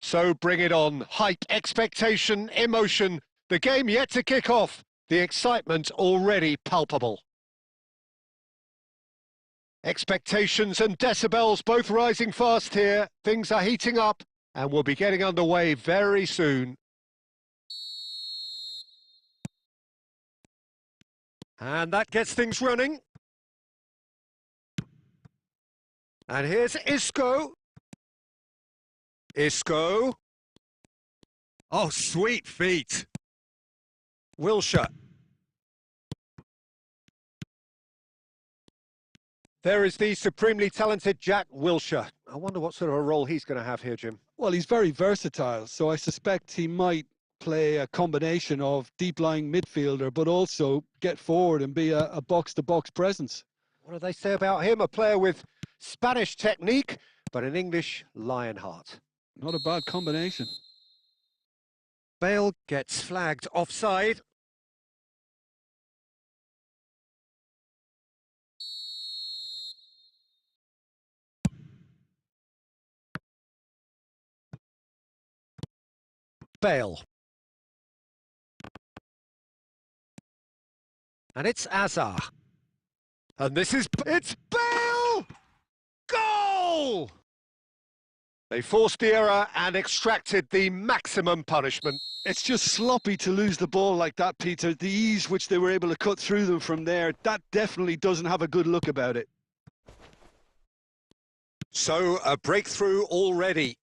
So bring it on. Hype, expectation, emotion. The game yet to kick off. The excitement already palpable. Expectations and decibels both rising fast here. Things are heating up and we'll be getting underway very soon. And that gets things running. And here's Isco. Isco. Oh, sweet feet. Wilshere. There is the supremely talented Jack Wilshere. I wonder what sort of a role he's going to have here, Jim. Well, he's very versatile, so I suspect he might play a combination of deep-lying midfielder, but also get forward and be a box-to-box presence. What do they say about him? A player with Spanish technique, but an English lion heart. Not a bad combination. Bale gets flagged offside. Bale. And it's Azar. And it's Bale! Goal! They forced the error and extracted the maximum punishment. It's just sloppy to lose the ball like that, Peter. The ease which they were able to cut through them from there, that definitely doesn't have a good look about it. So, a breakthrough already.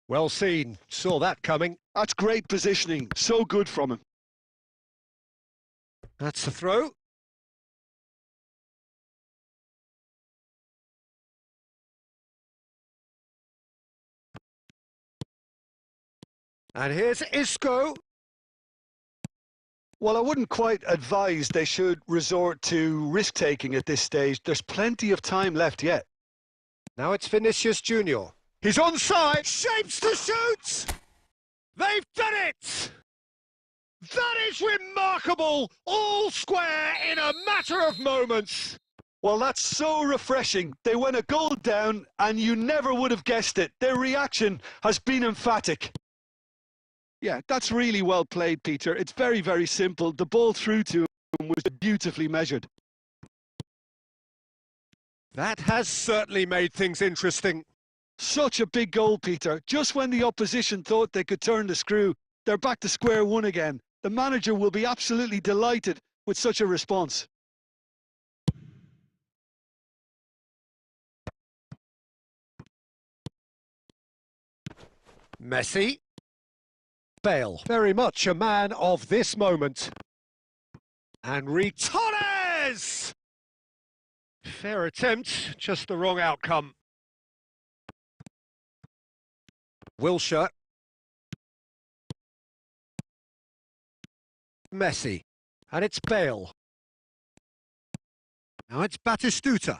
Well seen. Saw that coming. That's great positioning. So good from him. That's the throw. And here's Isco. Well, I wouldn't quite advise they should resort to risk-taking at this stage. There's plenty of time left yet. Now it's Vinicius Junior. He's onside. Shapes to shoot. They've done it. That is remarkable. All square in a matter of moments. Well, that's so refreshing. They went a goal down and you never would have guessed it. Their reaction has been emphatic. Yeah, that's really well played, Peter. It's very, very simple. The ball through to him was beautifully measured. That has certainly made things interesting. Such a big goal, Peter. Just when the opposition thought they could turn the screw, they're back to square one again. The manager will be absolutely delighted with such a response. Messi. Bale, very much a man of this moment. And Torres! Fair attempt, just the wrong outcome. Wilshere. Messi. And it's Bale. Now it's Batistuta.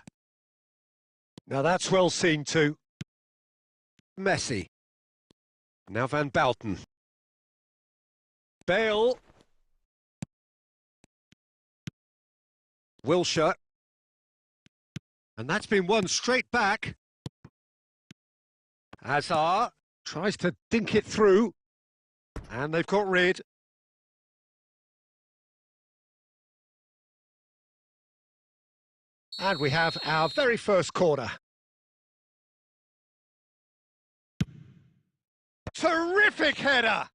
Now that's well seen too. Messi. Now Van Bouten. Bale. Wilshere. And that's been won straight back. Azar tries to dink it through. And they've got rid. And we have our very first corner. Terrific header!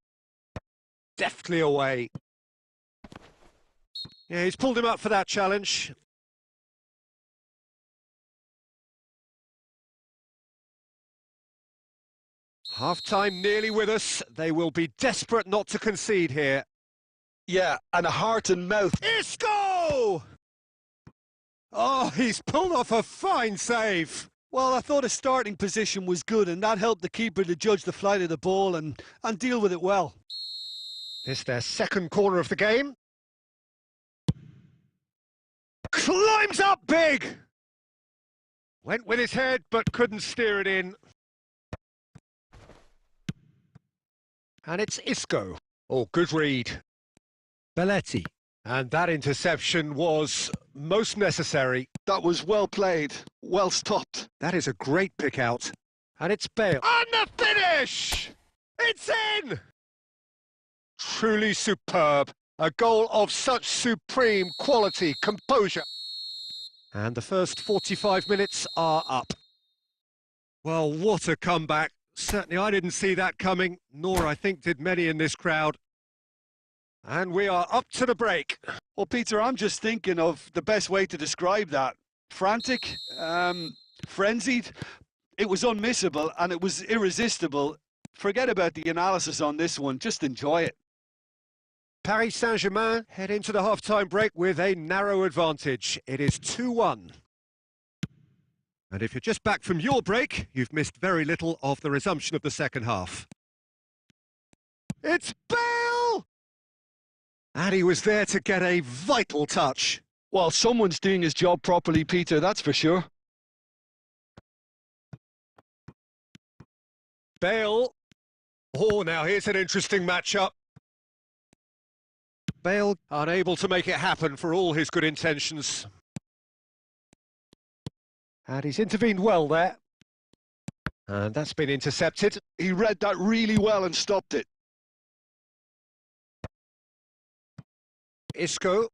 Deftly away. Yeah, he's pulled him up for that challenge. Half-time nearly with us. They will be desperate not to concede here. Yeah, and a heart and mouth. Isco! Oh, he's pulled off a fine save. Well, I thought his starting position was good, and that helped the keeper to judge the flight of the ball and deal with it well. This their second corner of the game. Climbs up big! Went with his head, but couldn't steer it in. And it's Isco. Oh, good read. Belletti. And that interception was most necessary. That was well played, well stopped. That is a great pick out. And it's Bale. And the finish! It's in! Truly superb. A goal of such supreme quality, composure. And the first 45 minutes are up. Well, what a comeback. Certainly I didn't see that coming, nor I think did many in this crowd. And we are up to the break. Well, Peter, I'm just thinking of the best way to describe that. Frantic, frenzied. It was unmissable and it was irresistible. Forget about the analysis on this one, just enjoy it. Paris Saint-Germain head into the half-time break with a narrow advantage. It is 2-1. And if you're just back from your break, you've missed very little of the resumption of the second half. It's Bale! And he was there to get a vital touch. Well, someone's doing his job properly, Peter, that's for sure. Bale. Oh, now here's an interesting matchup. Bale unable to make it happen for all his good intentions. And he's intervened well there. And that's been intercepted. He read that really well and stopped it. Isco.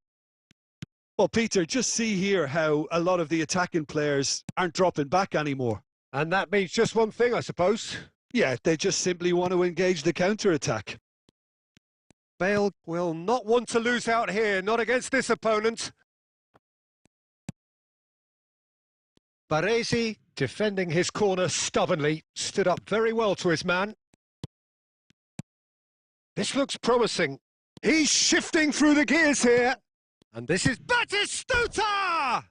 Well, Peter, just see here how a lot of the attacking players aren't dropping back anymore. And that means just one thing, I suppose. Yeah, they just simply want to engage the counter-attack. Bale will not want to lose out here, not against this opponent. Baresi, defending his corner stubbornly, stood up very well to his man. This looks promising. He's shifting through the gears here. And this is Batistuta!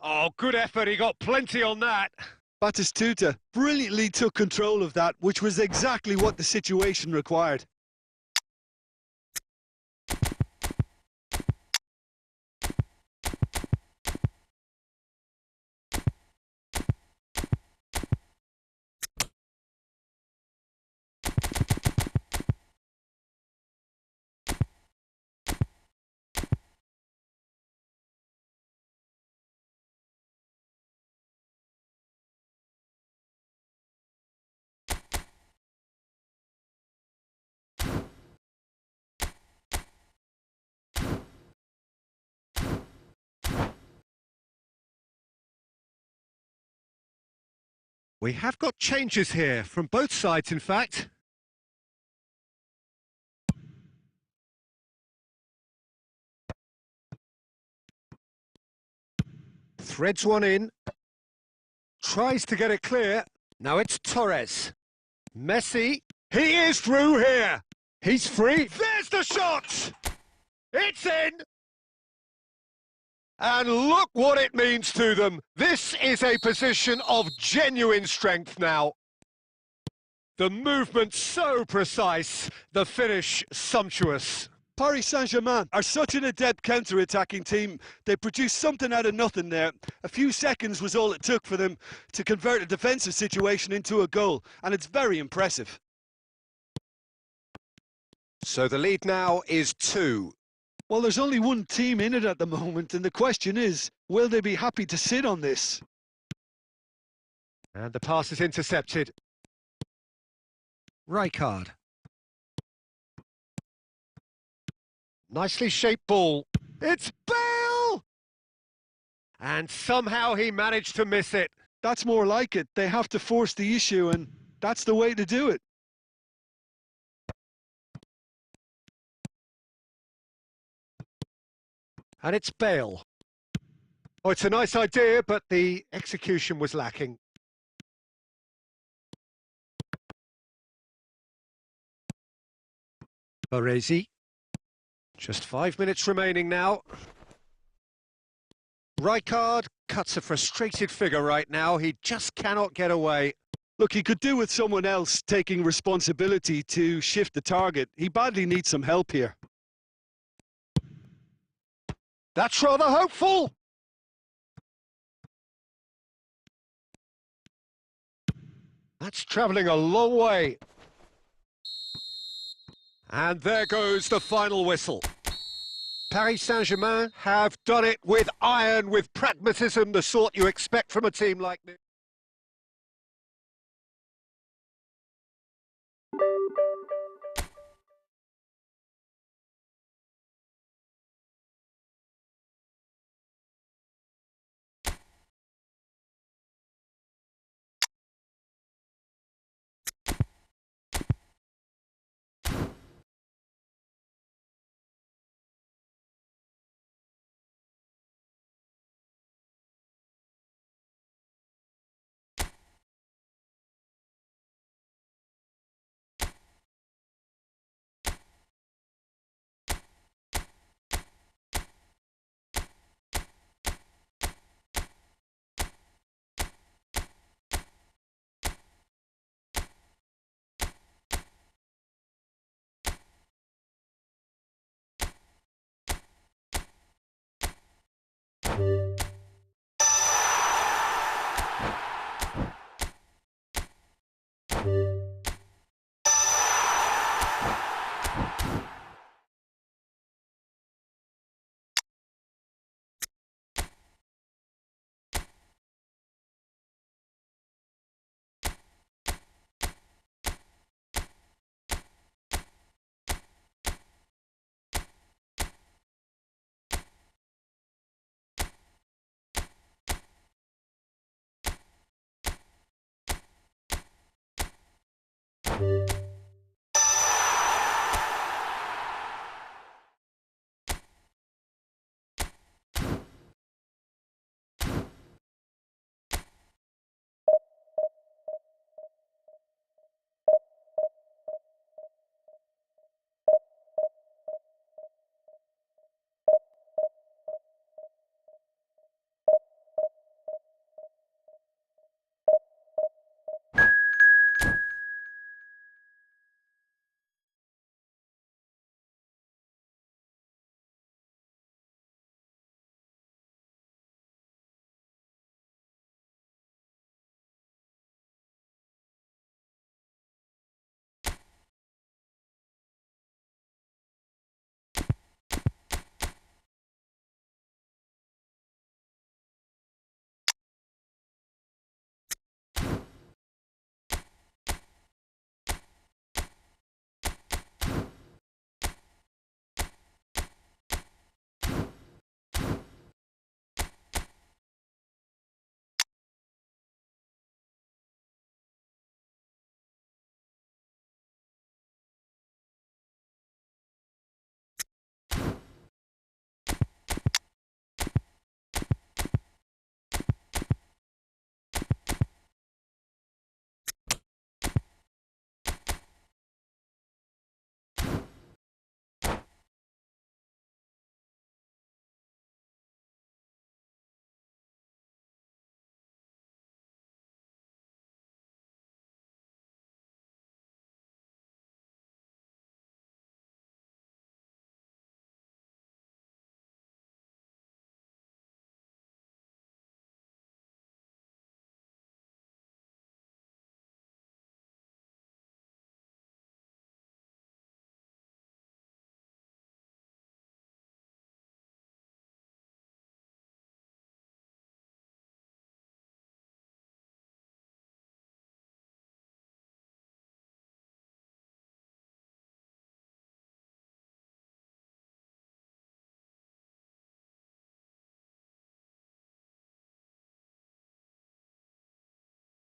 Oh, good effort. He got plenty on that. Batistuta brilliantly took control of that, which was exactly what the situation required. We have got changes here, from both sides in fact. Threads one in. Tries to get it clear. Now it's Torres. Messi. He is through here. He's free. There's the shot! It's in! And look what it means to them. This is a position of genuine strength now. The movement so precise, the finish sumptuous. Paris Saint-Germain are such an adept counter-attacking team. They produced something out of nothing there. A few seconds was all it took for them to convert a defensive situation into a goal, and it's very impressive. So the lead now is 2. Well, there's only one team in it at the moment, and the question is, will they be happy to sit on this? And the pass is intercepted. Rijkaard. Nicely shaped ball. It's Bale! And somehow he managed to miss it. That's more like it. They have to force the issue, and that's the way to do it. And it's Bale. Oh, it's a nice idea, but the execution was lacking. Baresi. Just 5 minutes remaining now. Rijkaard cuts a frustrated figure right now. He just cannot get away. Look, he could do with someone else taking responsibility to shift the target. He badly needs some help here. That's rather hopeful. That's travelling a long way. And there goes the final whistle. Paris Saint-Germain have done it with iron, with pragmatism, the sort you expect from a team like this.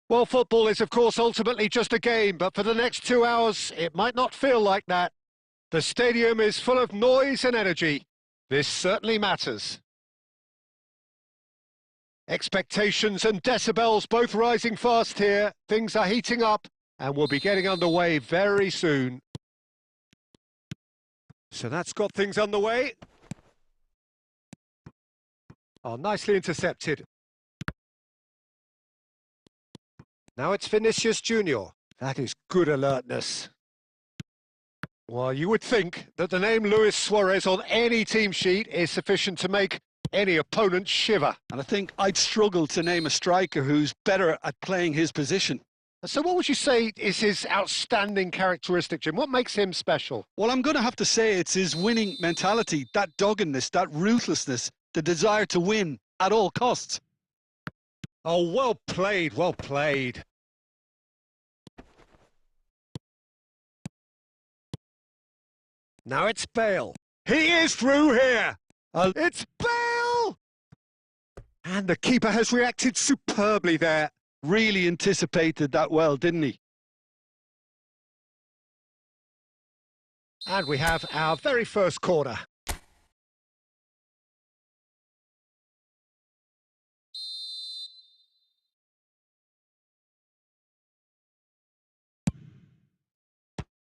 Well, football is, of course, ultimately just a game, but for the next 2 hours, it might not feel like that. The stadium is full of noise and energy. This certainly matters. Expectations and decibels both rising fast here. Things are heating up, and we'll be getting underway very soon. So that's got things underway. Oh, nicely intercepted. Now it's Vinicius Junior. That is good alertness. Well, you would think that the name Luis Suarez on any team sheet is sufficient to make any opponent shiver. And I think I'd struggle to name a striker who's better at playing his position. So what would you say is his outstanding characteristic, Jim? What makes him special? Well, I'm going to have to say it's his winning mentality, that doggedness, that ruthlessness, the desire to win at all costs. Oh, well played, well played. Now it's Bale. He is through here. It's Bale! And the keeper has reacted superbly there. Really anticipated that well, didn't he? And we have our very first corner.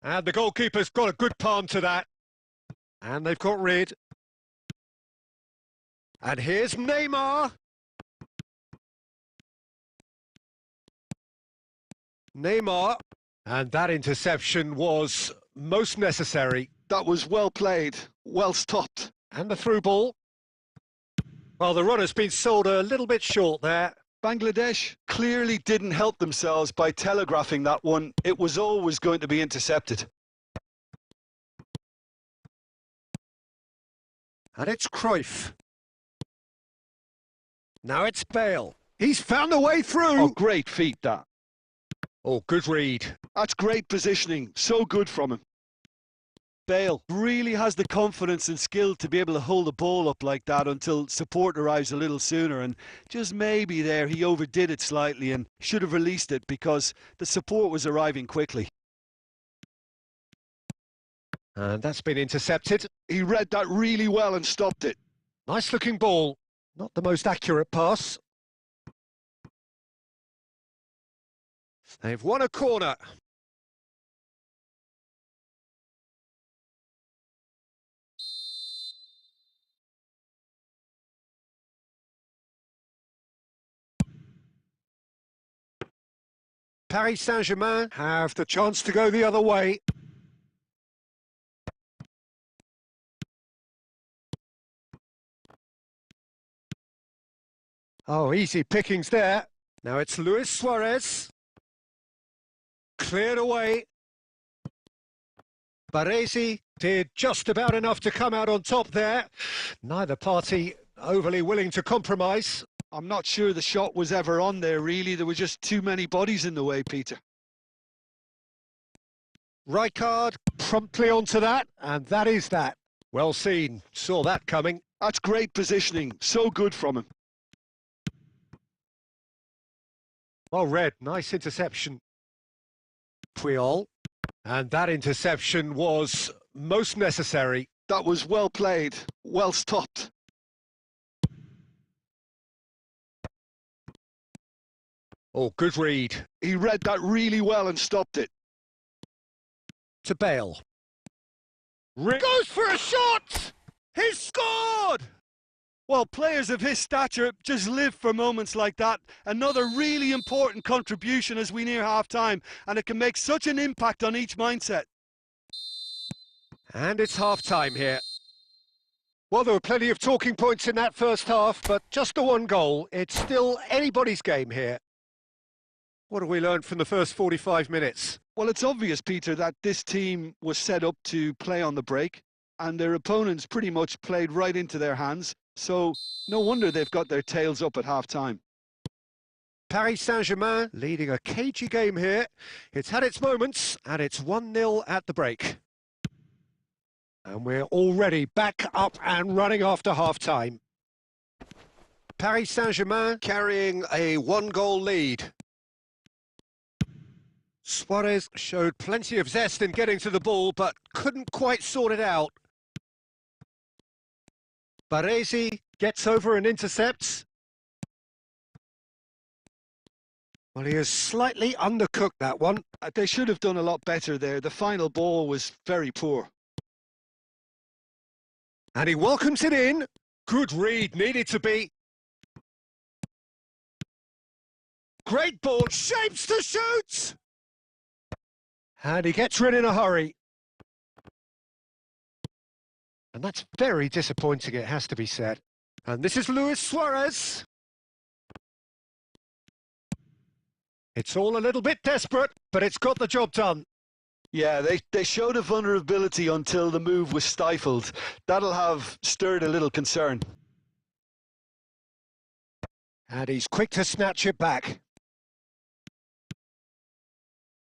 And the goalkeeper's got a good palm to that. And they've got rid. And here's Neymar. Neymar. And that interception was most necessary. That was well played, well stopped. And the through ball. Well, the runner's been sold a little bit short there. Bangladesh clearly didn't help themselves by telegraphing that one. It was always going to be intercepted. And it's Cruyff. Now it's Bale. He's found a way through. Oh, great feat, that. Oh, good read. That's great positioning. So good from him. Bale really has the confidence and skill to be able to hold the ball up like that until support arrives a little sooner, and just maybe there he overdid it slightly and should have released it because the support was arriving quickly. And that's been intercepted. He read that really well and stopped it. Nice looking ball. Not the most accurate pass. They've won a corner. Paris Saint-Germain have the chance to go the other way. Oh, easy pickings there. Now it's Luis Suarez. Cleared away. Baresi did just about enough to come out on top there. Neither party overly willing to compromise. I'm not sure the shot was ever on there, really. There were just too many bodies in the way, Peter. Rijkaard promptly onto that, and that is that. Well seen. Saw that coming. That's great positioning. So good from him. Well read. Nice interception. Puyol. And that interception was most necessary. That was well played. Well stopped. Oh, good read. He read that really well and stopped it. To Bale. Goes for a shot! He's scored! Well, players of his stature just live for moments like that. Another really important contribution as we near half-time, and it can make such an impact on each mindset. And it's half-time here. Well, there were plenty of talking points in that first half, but just the one goal. It's still anybody's game here. What have we learned from the first 45 minutes? Well, it's obvious, Peter, that this team was set up to play on the break, and their opponents pretty much played right into their hands. So, no wonder they've got their tails up at half-time. Paris Saint-Germain leading a cagey game here. It's had its moments, and it's 1-0 at the break. And we're already back up and running after half-time. Paris Saint-Germain carrying a one-goal lead. Suarez showed plenty of zest in getting to the ball, but couldn't quite sort it out. Baresi gets over and intercepts. Well, he has slightly undercooked that one. They should have done a lot better there. The final ball was very poor. And he welcomes it in. Good read, needed to be. Great ball, shapes to shoot! And he gets rid in a hurry. And that's very disappointing, it has to be said. And this is Luis Suarez. It's all a little bit desperate, but it's got the job done. Yeah, they showed a vulnerability until the move was stifled. That'll have stirred a little concern. And he's quick to snatch it back.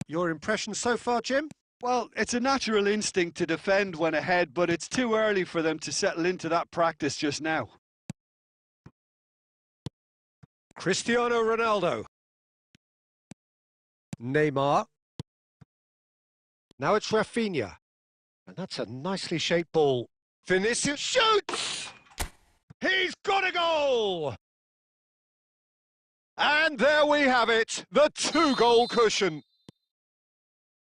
Your impression so far, Jim? Well, it's a natural instinct to defend when ahead, but it's too early for them to settle into that practice just now. Cristiano Ronaldo. Neymar. Now it's Rafinha. And that's a nicely shaped ball. Vinicius shoots! He's got a goal! And there we have it, the 2-goal cushion.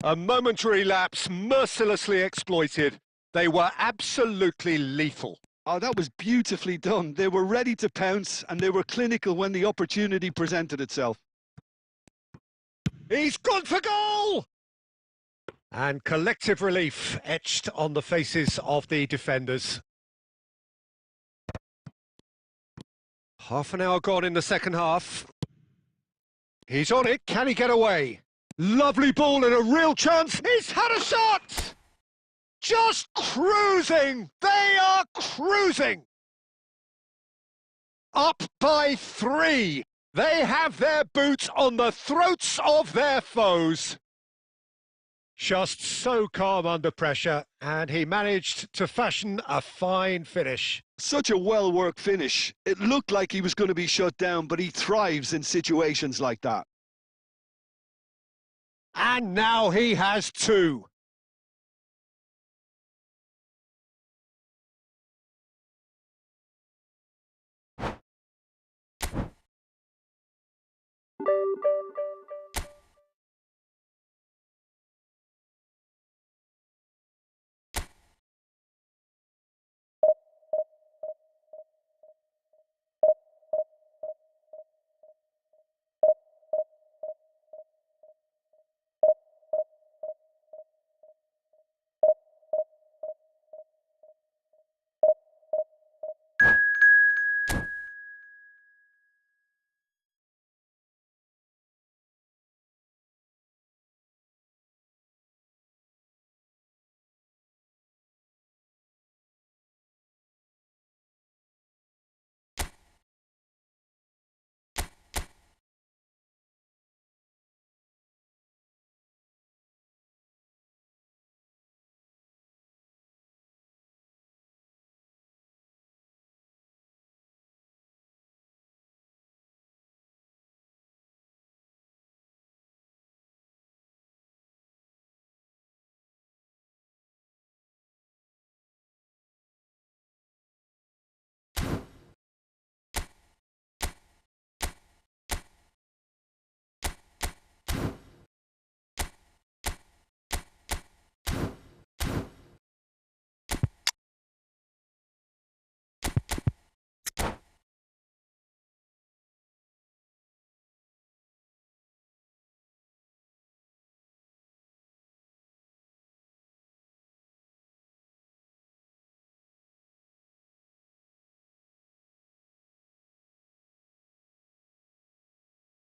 A momentary lapse mercilessly exploited. They were absolutely lethal. Oh, that was beautifully done. They were ready to pounce and they were clinical when the opportunity presented itself. He's gone for goal! And collective relief etched on the faces of the defenders. Half an hour gone in the second half. He's on it. Can he get away? Lovely ball and a real chance. He's had a shot! Just cruising. They are cruising. Up by 3. They have their boots on the throats of their foes. Just so calm under pressure, and he managed to fashion a fine finish. Such a well-worked finish. It looked like he was going to be shut down, but he thrives in situations like that. And now he has 2.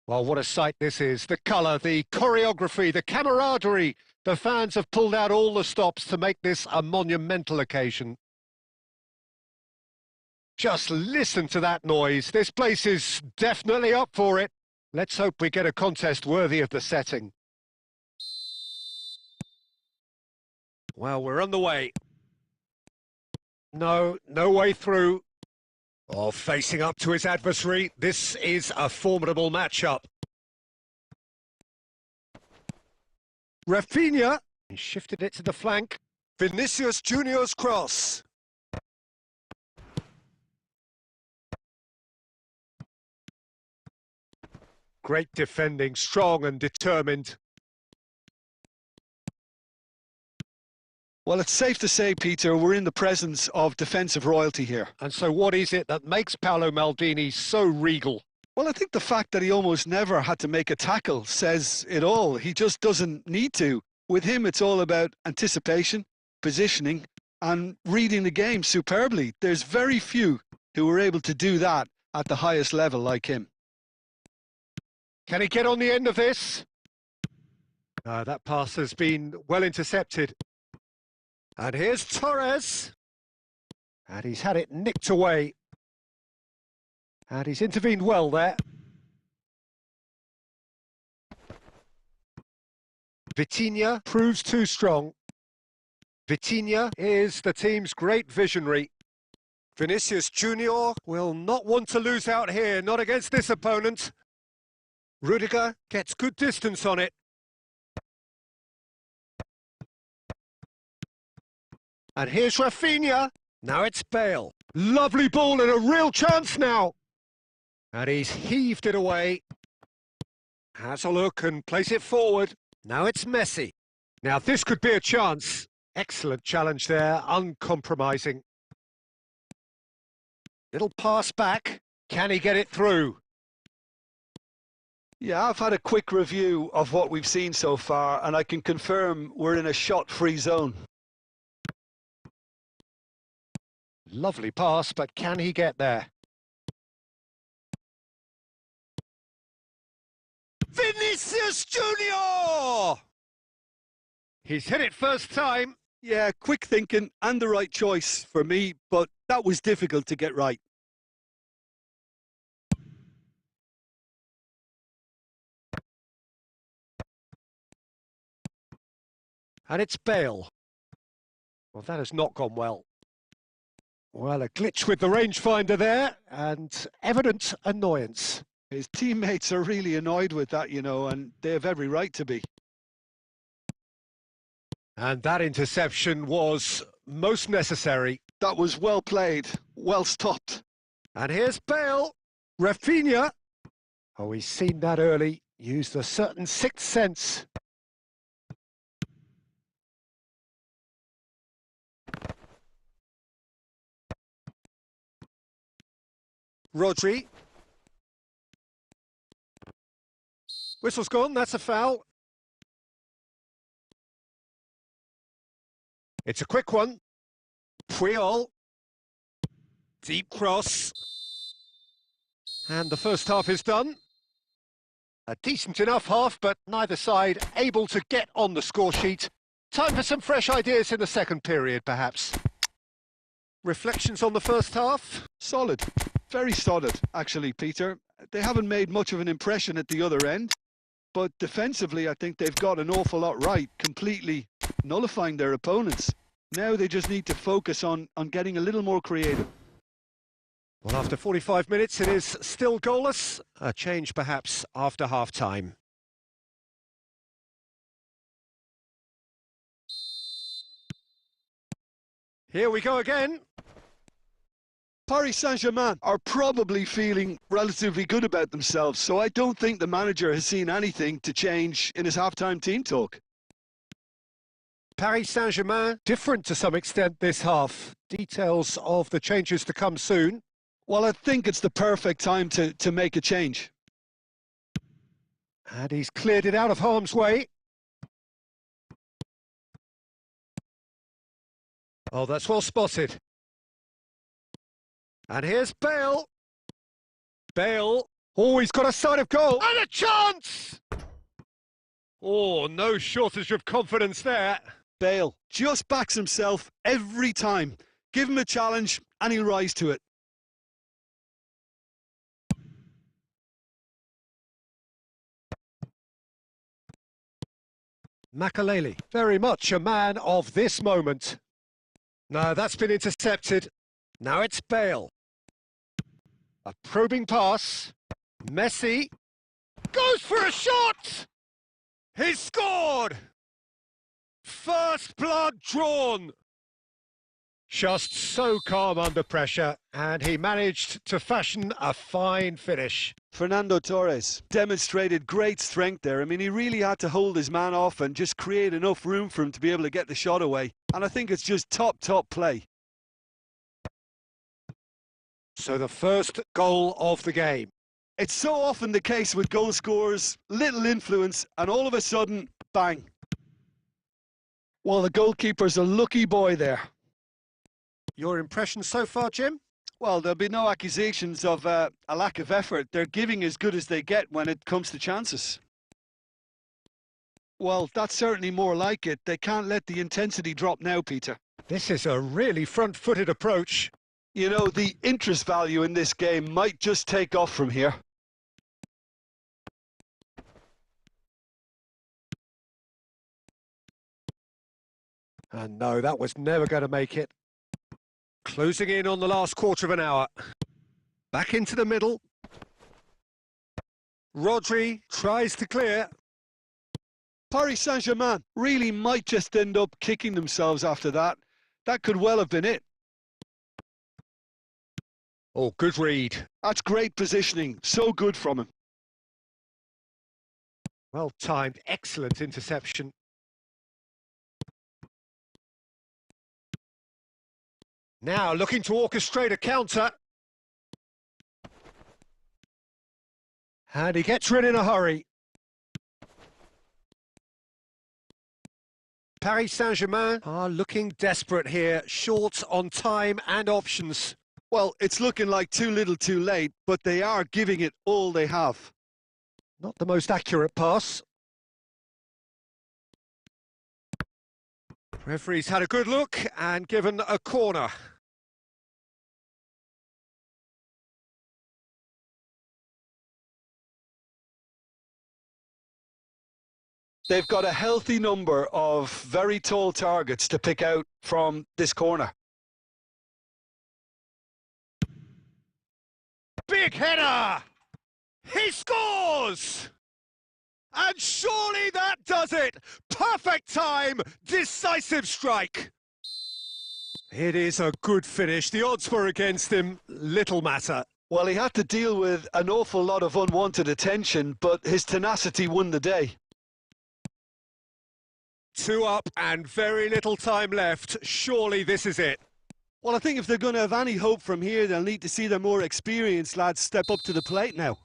Well, what a sight this is. The colour, the choreography, the camaraderie. The fans have pulled out all the stops to make this a monumental occasion. Just listen to that noise. This place is definitely up for it. Let's hope we get a contest worthy of the setting. Well, we're on the way. No way through. Oh, facing up to his adversary. This is a formidable matchup. Rafinha. He shifted it to the flank. Vinicius Junior's cross. Great defending, strong and determined. Well, it's safe to say, Peter, we're in the presence of defensive royalty here. And so what is it that makes Paolo Maldini so regal? Well, I think the fact that he almost never had to make a tackle says it all. He just doesn't need to. With him, it's all about anticipation, positioning, and reading the game superbly. There's very few who are able to do that at the highest level like him. Can he get on the end of this? That pass has been well intercepted. And here's Torres. And he's had it nicked away. And he's intervened well there. Vitinha proves too strong. Vitinha is the team's great visionary. Vinicius Junior will not want to lose out here, not against this opponent. Rudiger gets good distance on it. And here's Rafinha. Now it's Bale. Lovely ball and a real chance now. And he's heaved it away. Has a look and plays it forward. Now it's Messi. Now this could be a chance. Excellent challenge there, uncompromising. Little pass back. Can he get it through? Yeah, I've had a quick review of what we've seen so far, and I can confirm we're in a shot-free zone. Lovely pass, but can he get there? Vinicius Junior! He's hit it first time. Yeah, quick thinking and the right choice for me, but that was difficult to get right. And it's Bale. Well, that has not gone well. Well, a glitch with the rangefinder there, and evident annoyance. His teammates are really annoyed with that, you know, and they have every right to be. And that interception was most necessary. That was well played, well stopped. And here's Bale. Rafinha. Oh, he's seen that early. Used a certain sixth sense. Rodri. Whistle's gone, that's a foul. It's a quick one. Puyol. Deep cross. And the first half is done. A decent enough half, but neither side able to get on the score sheet. Time for some fresh ideas in the second period, perhaps. Reflections on the first half? Solid. Very solid, actually, Peter. They haven't made much of an impression at the other end, but defensively, I think they've got an awful lot right, completely nullifying their opponents. Now they just need to focus on getting a little more creative. Well, after 45 minutes, it is still goalless. A change, perhaps, after half-time. Here we go again. Paris Saint-Germain are probably feeling relatively good about themselves, so I don't think the manager has seen anything to change in his half-time team talk. Paris Saint-Germain, different to some extent this half. Details of the changes to come soon. Well, I think it's the perfect time to make a change. And he's cleared it out of harm's way. Oh, that's well spotted. And here's Bale. Bale. Oh, he's got a sight of goal. And a chance! Oh, no shortage of confidence there. Bale just backs himself every time. Give him a challenge and he'll rise to it. Makaleli, very much a man of this moment. No, that's been intercepted. Now it's Bale. A probing pass. Messi goes for a shot! He's scored! First blood drawn. Just so calm under pressure, and he managed to fashion a fine finish. Fernando Torres demonstrated great strength there. I mean, he really had to hold his man off and just create enough room for him to be able to get the shot away. And I think it's just top play. So the first goal of the game. It's so often the case with goal scorers, little influence, and all of a sudden, bang. Well, the goalkeeper's a lucky boy there. Your impression so far, Jim? Well, there'll be no accusations of a lack of effort. They're giving as good as they get when it comes to chances. Well, that's certainly more like it. They can't let the intensity drop now, Peter. This is a really front-footed approach. You know, the interest value in this game might just take off from here. And no, that was never going to make it. Closing in on the last quarter of an hour. Back into the middle. Rodri tries to clear. Paris Saint-Germain really might just end up kicking themselves after that. That could well have been it. Oh, good read. That's great positioning. So good from him. Well timed, excellent interception. Now looking to orchestrate a counter. And he gets rid in a hurry. Paris Saint-Germain are looking desperate here, short on time and options. Well, it's looking like too little too late, but they are giving it all they have. Not the most accurate pass. Referee's had a good look and given a corner. They've got a healthy number of very tall targets to pick out from this corner. Big header! He scores! And surely that does it! Perfect time, decisive strike! It is a good finish. The odds were against him, little matter. Well, he had to deal with an awful lot of unwanted attention, but his tenacity won the day. 2 up and very little time left. Surely this is it. Well, I think if they're going to have any hope from here, they'll need to see their more experienced lads step up to the plate now.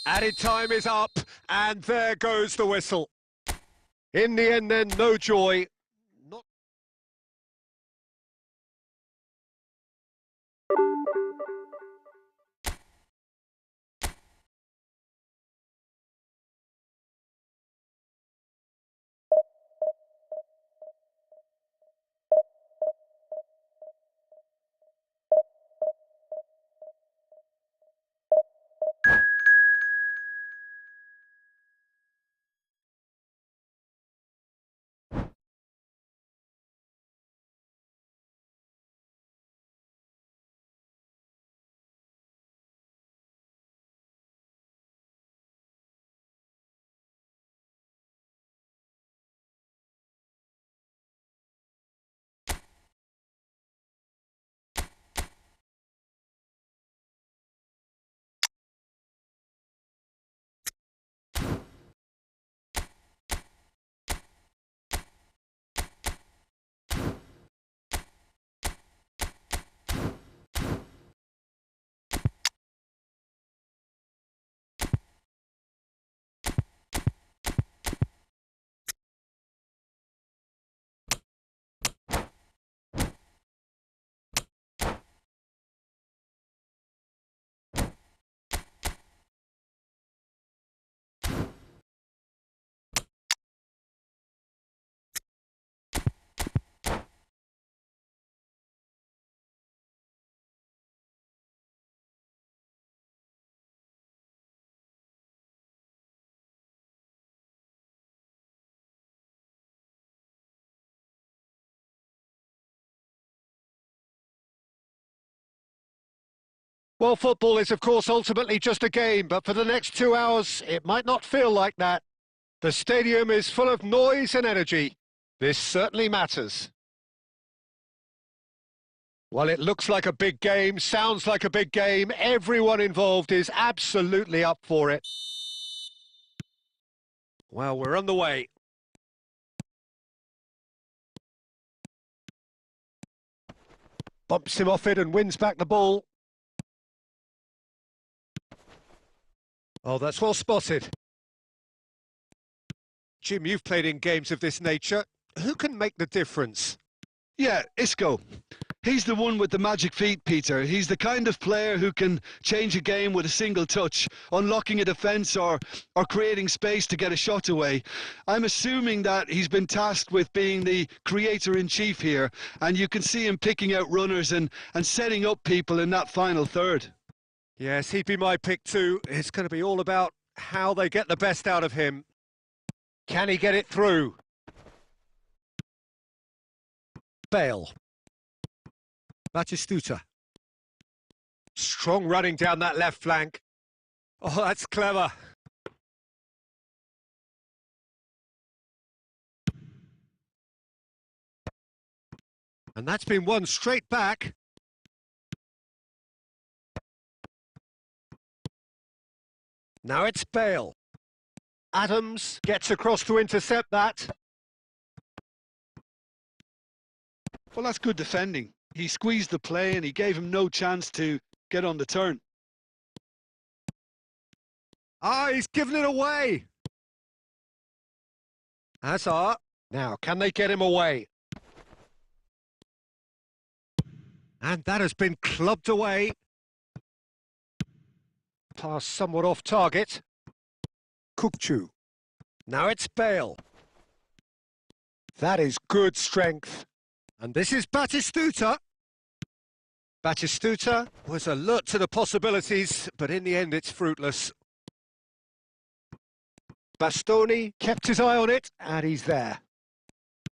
Added time is up, and there goes the whistle. In the end then, no joy. Not Well, football is, of course, ultimately just a game, but for the next 2 hours, it might not feel like that. The stadium is full of noise and energy. This certainly matters. Well, it looks like a big game, sounds like a big game. Everyone involved is absolutely up for it. Well, we're on the way. Bumps him off it and wins back the ball. Oh, that's well spotted. Jim, you've played in games of this nature. Who can make the difference? Yeah, Isco. He's the one with the magic feet, Peter. He's the kind of player who can change a game with a single touch, unlocking a defence or creating space to get a shot away. I'm assuming that he's been tasked with being the creator-in-chief here, and you can see him picking out runners and setting up people in that final third. Yes, he'd be my pick too. It's going to be all about how they get the best out of him. Can he get it through? Bale. Batistuta. Strong running down that left flank. Oh, that's clever. And that's been won straight back. Now it's Bale. Adams gets across to intercept that. Well, that's good defending. He squeezed the play and he gave him no chance to get on the turn. Ah, he's given it away. Hazard. Now, can they get him away? And that has been clubbed away. Pass somewhat off target. Kukçu. Now it's Bale. That is good strength. And this is Batistuta. Batistuta was alert to the possibilities, but in the end it's fruitless. Bastoni kept his eye on it, and he's there.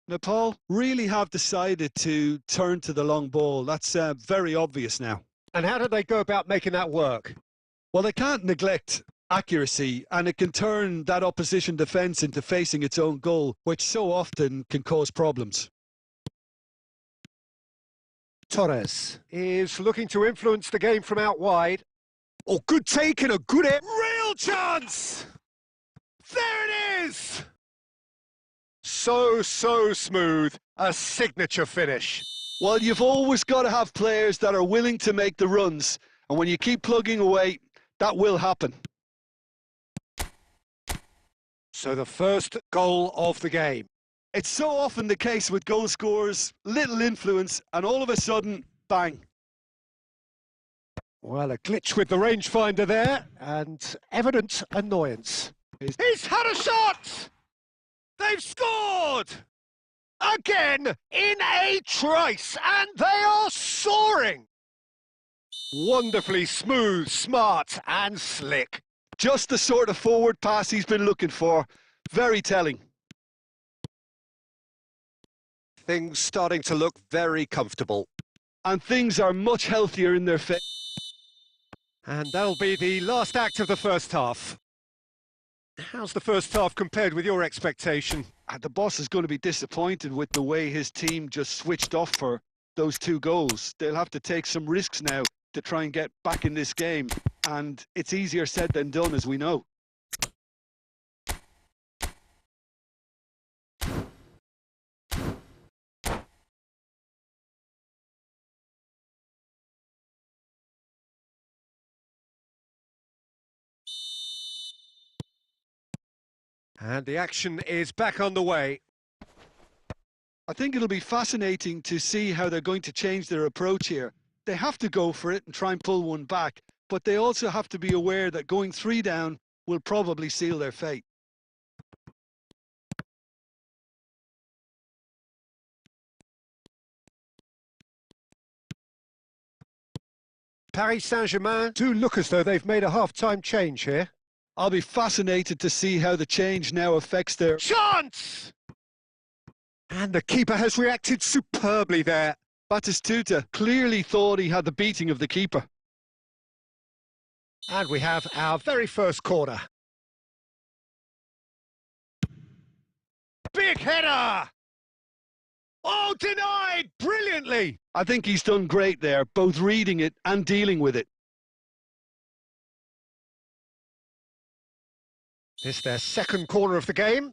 Nepal really have decided to turn to the long ball. That's very obvious now. And how did they go about making that work? Well, they can't neglect accuracy, and it can turn that opposition defence into facing its own goal, which so often can cause problems. Torres is looking to influence the game from out wide. Oh, good take and a good hit. Real chance! There it is! So smooth. A signature finish. Well, you've always got to have players that are willing to make the runs, and when you keep plugging away, that will happen. So the first goal of the game. It's so often the case with goal scorers, little influence, and all of a sudden, bang. Well, a glitch with the rangefinder there, and evident annoyance. He's had a shot! They've scored! Again, in a trice, and they are soaring! Wonderfully smooth, smart, and slick. Just the sort of forward pass he's been looking for. Very telling. Things starting to look very comfortable. And things are much healthier in their fit. And that'll be the last act of the first half. How's the first half compared with your expectation? The boss is going to be disappointed with the way his team just switched off for those 2 goals. They'll have to take some risks now to try and get back in this game. And it's easier said than done, as we know. And the action is back on the way. I think it'll be fascinating to see how they're going to change their approach here. They have to go for it and try and pull one back, but they also have to be aware that going 3 down will probably seal their fate. Paris Saint-Germain do look as though they've made a half-time change here. I'll be fascinated to see how the change now affects their... Chance! And the keeper has reacted superbly there. Batistuta clearly thought he had the beating of the keeper. And we have our very first corner. Big header! Oh, denied brilliantly! I think he's done great there, both reading it and dealing with it. This their second corner of the game.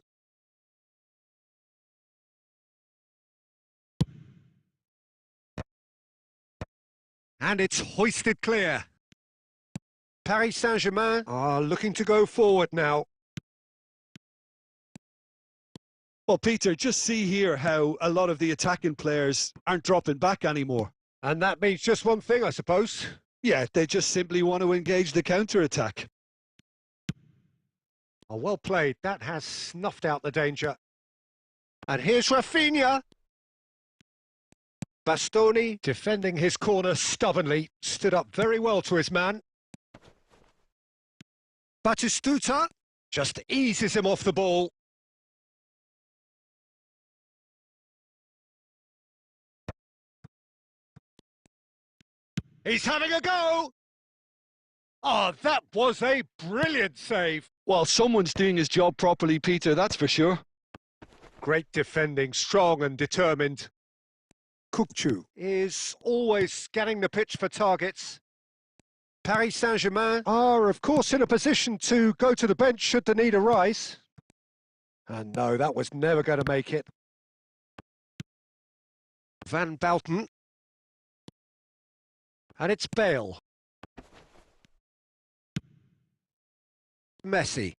And it's hoisted clear. Paris Saint-Germain are looking to go forward now. Well, Peter, just see here how a lot of the attacking players aren't dropping back anymore. And that means just one thing, I suppose. Yeah, they just simply want to engage the counter-attack. Oh, well played. That has snuffed out the danger. And here's Rafinha. Bastoni, defending his corner stubbornly, stood up very well to his man. Batistuta just eases him off the ball. He's having a go! Oh, that was a brilliant save. Well, someone's doing his job properly, Peter, that's for sure. Great defending, strong and determined. Kukçu is always scanning the pitch for targets. Paris Saint-Germain are, of course, in a position to go to the bench should the need arise. And no, that was never going to make it. Van Bouten. And it's Bale. Messi.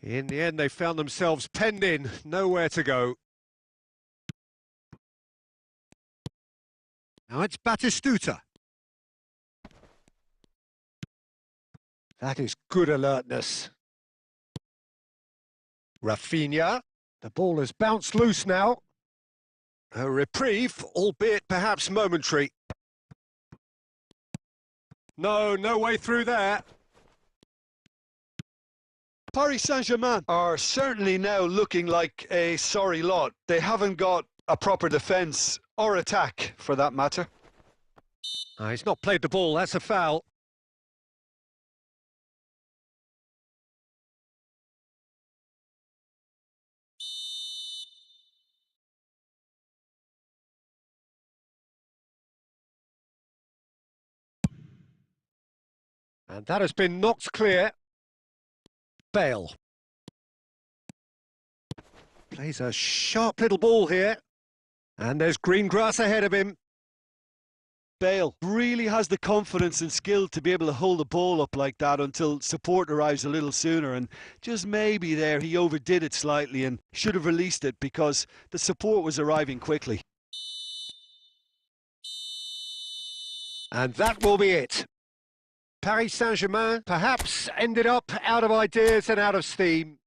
In the end, they found themselves penned in, nowhere to go. Now it's Batistuta. That is good alertness. Rafinha. The ball has bounced loose now. A reprieve, albeit perhaps momentary. No way through there. Paris Saint-Germain are certainly now looking like a sorry lot. They haven't got a proper defence or attack, for that matter. He's not played the ball, that's a foul. And that has been knocked clear. Bale. Plays a sharp little ball here. And there's green grass ahead of him. Bale really has the confidence and skill to be able to hold the ball up like that until support arrives a little sooner, and just maybe there he overdid it slightly and should have released it because the support was arriving quickly. And that will be it. Paris Saint-Germain perhaps ended up out of ideas and out of steam.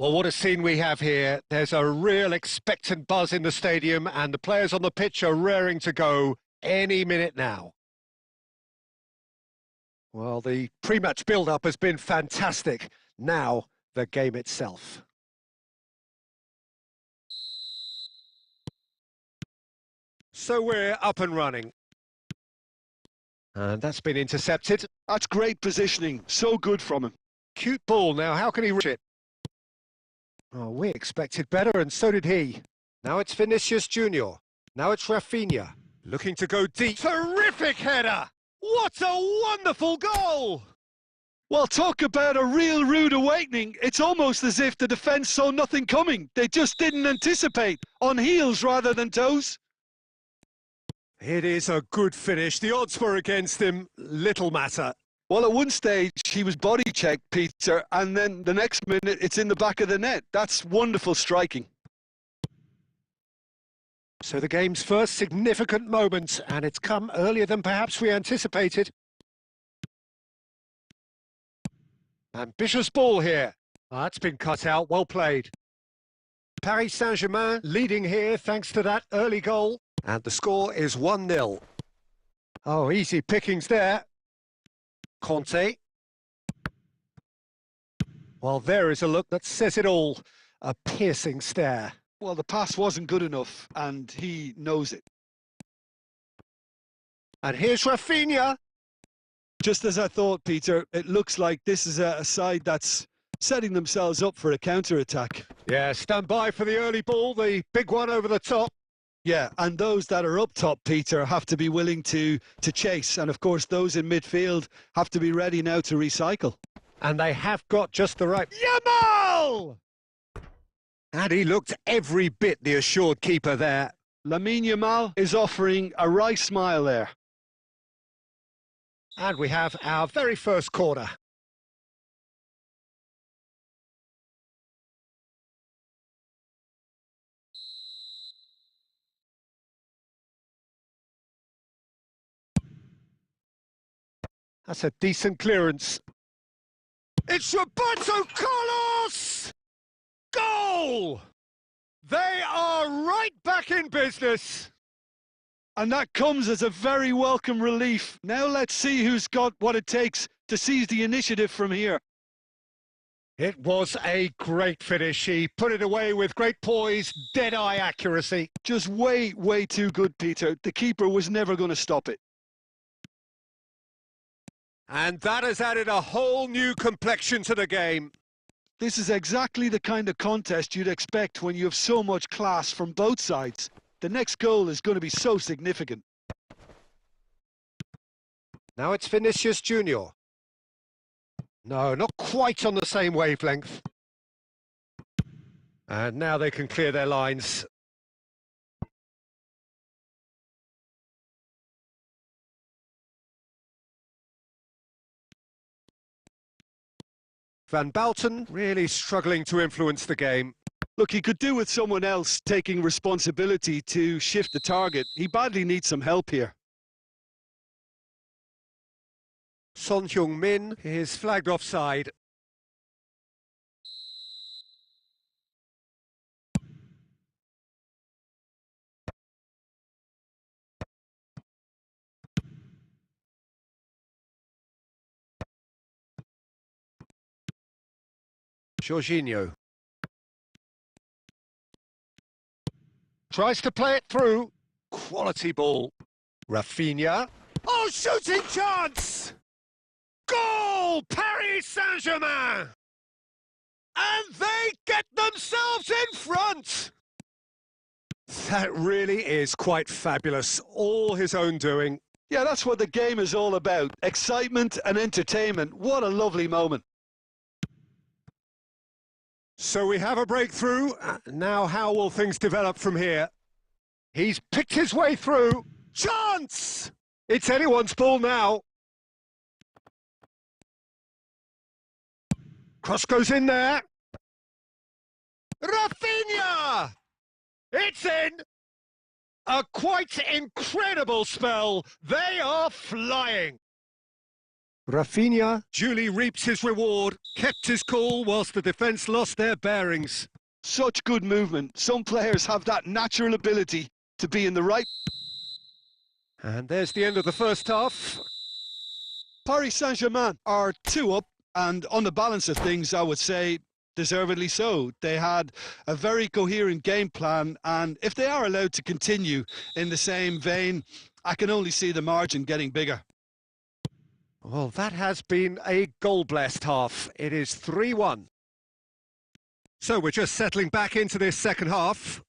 Well, what a scene we have here. There's a real expectant buzz in the stadium and the players on the pitch are raring to go any minute now. Well, the pre-match build-up has been fantastic. Now, the game itself. So we're up and running. And that's been intercepted. That's great positioning. So good from him. Cute ball. Now, how can he reach it? Oh, we expected better, and so did he. Now it's Vinicius Junior. Now it's Rafinha. Looking to go deep. Terrific header! What a wonderful goal! Well, talk about a real rude awakening. It's almost as if the defence saw nothing coming. They just didn't anticipate. On heels rather than toes. It is a good finish. The odds were against him. Little matter. Well, at one stage, he was body checked, Peter, and then the next minute, it's in the back of the net. That's wonderful striking. So the game's first significant moment, and it's come earlier than perhaps we anticipated. Ambitious ball here. That's been cut out. Well played. Paris Saint-Germain leading here thanks to that early goal. And the score is 1-0. Oh, easy pickings there. Conte. Well, there is a look that says it all. A piercing stare. Well, the pass wasn't good enough, and he knows it. And here's Rafinha. Just as I thought, Peter, it looks like this is a side that's setting themselves up for a counter-attack. Yeah, stand by for the early ball, the big one over the top. Yeah, and those that are up top, Peter, have to be willing to chase. And, of course, those in midfield have to be ready now to recycle. And they have got just the right... Yamal! And he looked every bit the assured keeper there. Lamine Yamal is offering a wry smile there. And we have our very first corner. That's a decent clearance. It's Roberto Carlos! Goal! They are right back in business. And that comes as a very welcome relief. Now let's see who's got what it takes to seize the initiative from here. It was a great finish. He put it away with great poise, dead-eye accuracy. Just way, way too good, Peter. The keeper was never going to stop it. And that has added a whole new complexion to the game. This is exactly the kind of contest you'd expect when you have so much class from both sides. The next goal is going to be so significant. Now it's Vinicius Junior. No, not quite on the same wavelength. And now they can clear their lines. Van Bouten really struggling to influence the game. Look, he could do with someone else taking responsibility to shift the target. He badly needs some help here. Son Heung-min is flagged offside. Jorginho. Tries to play it through. Quality ball. Rafinha. Oh, shooting chance! Goal! Paris Saint-Germain! And they get themselves in front! That really is quite fabulous. All his own doing. Yeah, that's what the game is all about. Excitement and entertainment. What a lovely moment. So we have a breakthrough. Now how will things develop from here? He's picked his way through. Chance! It's anyone's ball now. Cross goes in there. Rafinha! It's in! A quite incredible spell. They are flying. Rafinha duly reaps his reward, kept his cool whilst the defence lost their bearings. Such good movement. Some players have that natural ability to be in the right... And there's the end of the first half. Paris Saint-Germain are 2 up, and on the balance of things, I would say deservedly so. They had a very coherent game plan, and if they are allowed to continue in the same vein, I can only see the margin getting bigger. Well, that has been a goal-blessed half. It is 3-1. So we're just settling back into this second half.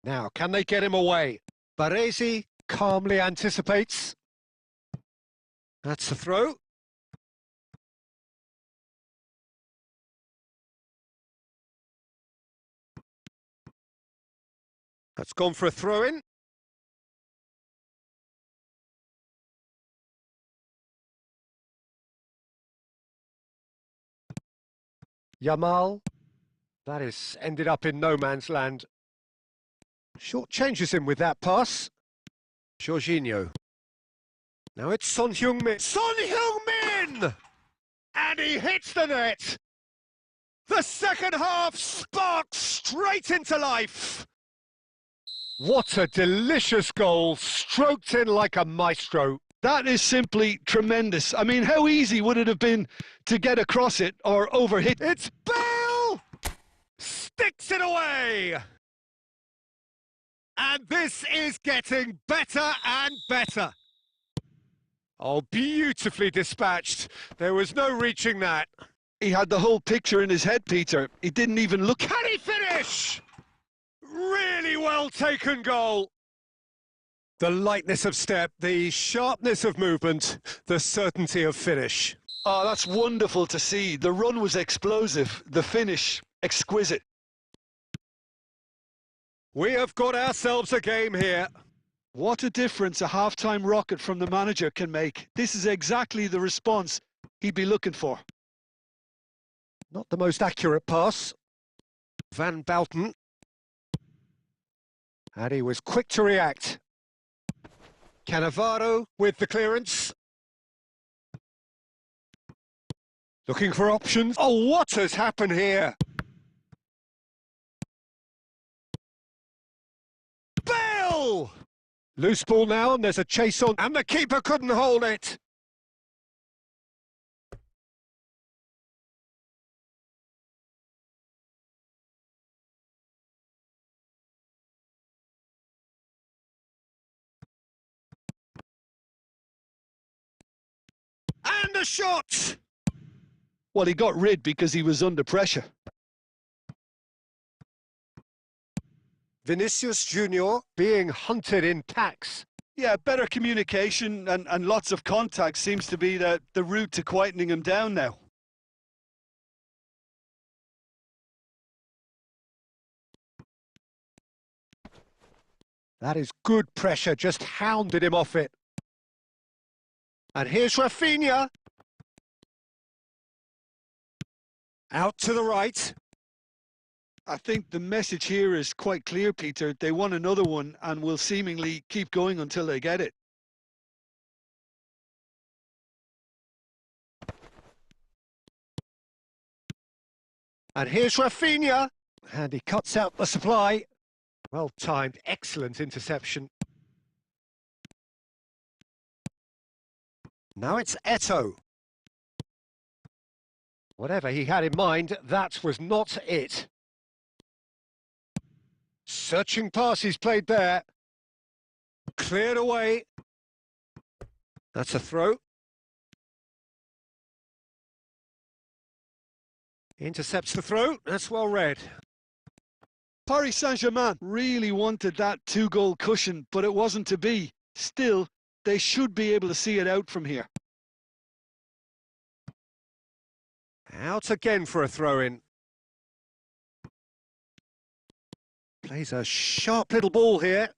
Now, can they get him away? Baresi calmly anticipates. That's a throw. That's gone for a throw-in. Yamal. That is ended up in no man's land. Short changes him with that pass. Jorginho. Now it's Son Heung-min. Son Heung-min! And he hits the net! The second half sparks straight into life! What a delicious goal, stroked in like a maestro. That is simply tremendous. I mean, how easy would it have been to get across it or overhit? It's Bale! Sticks it away! And this is getting better and better. Oh, beautifully dispatched. There was no reaching that. He had the whole picture in his head, Peter. He didn't even look. Can he finish? Really well taken goal. The lightness of step, the sharpness of movement, the certainty of finish. Oh, that's wonderful to see. The run was explosive, the finish exquisite. We have got ourselves a game here. What a difference a half-time rocket from the manager can make. This is exactly the response he'd be looking for. Not the most accurate pass. Van Bouten. And he was quick to react. Cannavaro with the clearance. Looking for options. Oh, what has happened here? Bale! Loose ball now, and there's a chase on, and the keeper couldn't hold it. And the shot! Well, he got rid because he was under pressure. Vinicius Junior being hunted in packs. Yeah, better communication and lots of contact seems to be the route to quietening him down now. That is good pressure, just hounded him off it. And here's Rafinha. Out to the right. I think the message here is quite clear, Peter. They want another one and will seemingly keep going until they get it. And here's Rafinha. And he cuts out the supply. Well timed, excellent interception. Now it's Eto'o. Whatever he had in mind, that was not it. Searching passes played there. Cleared away. That's a throw. Intercepts the throw. That's well read. Paris Saint-Germain really wanted that 2-goal cushion, but it wasn't to be. Still, they should be able to see it out from here. Out again for a throw-in. Plays a sharp little ball here.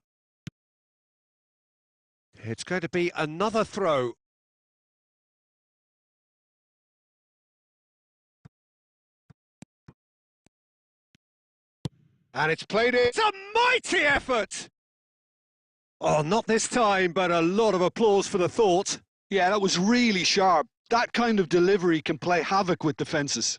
It's going to be another throw. And it's played in. It's a mighty effort! Oh, not this time, but a lot of applause for the thought. Yeah, that was really sharp. That kind of delivery can play havoc with defences.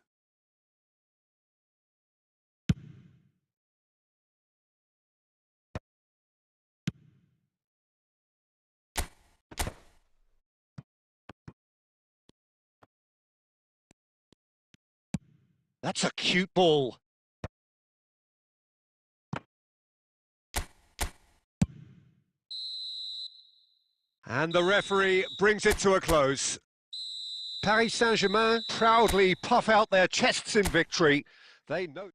That's a cute ball. And the referee brings it to a close. Paris Saint-Germain proudly puff out their chests in victory. They know...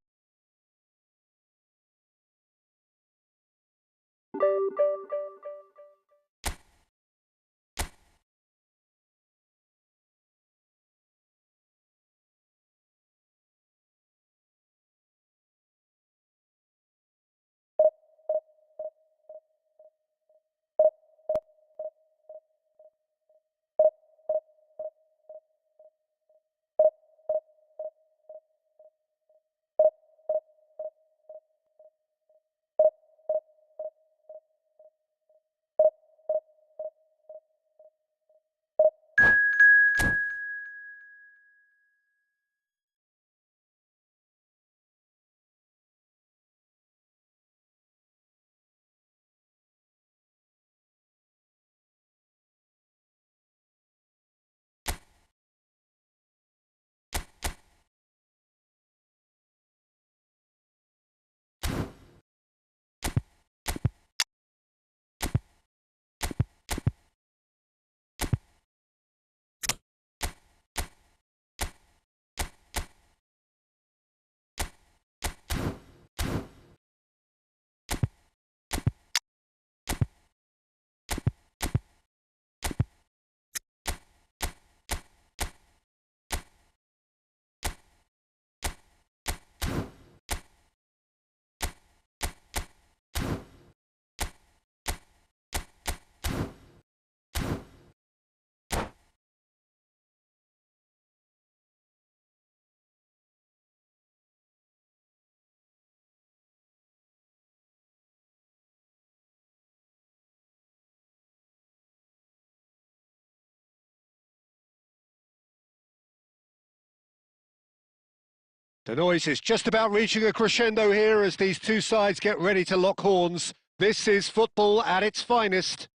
The noise is just about reaching a crescendo here as these two sides get ready to lock horns. This is football at its finest.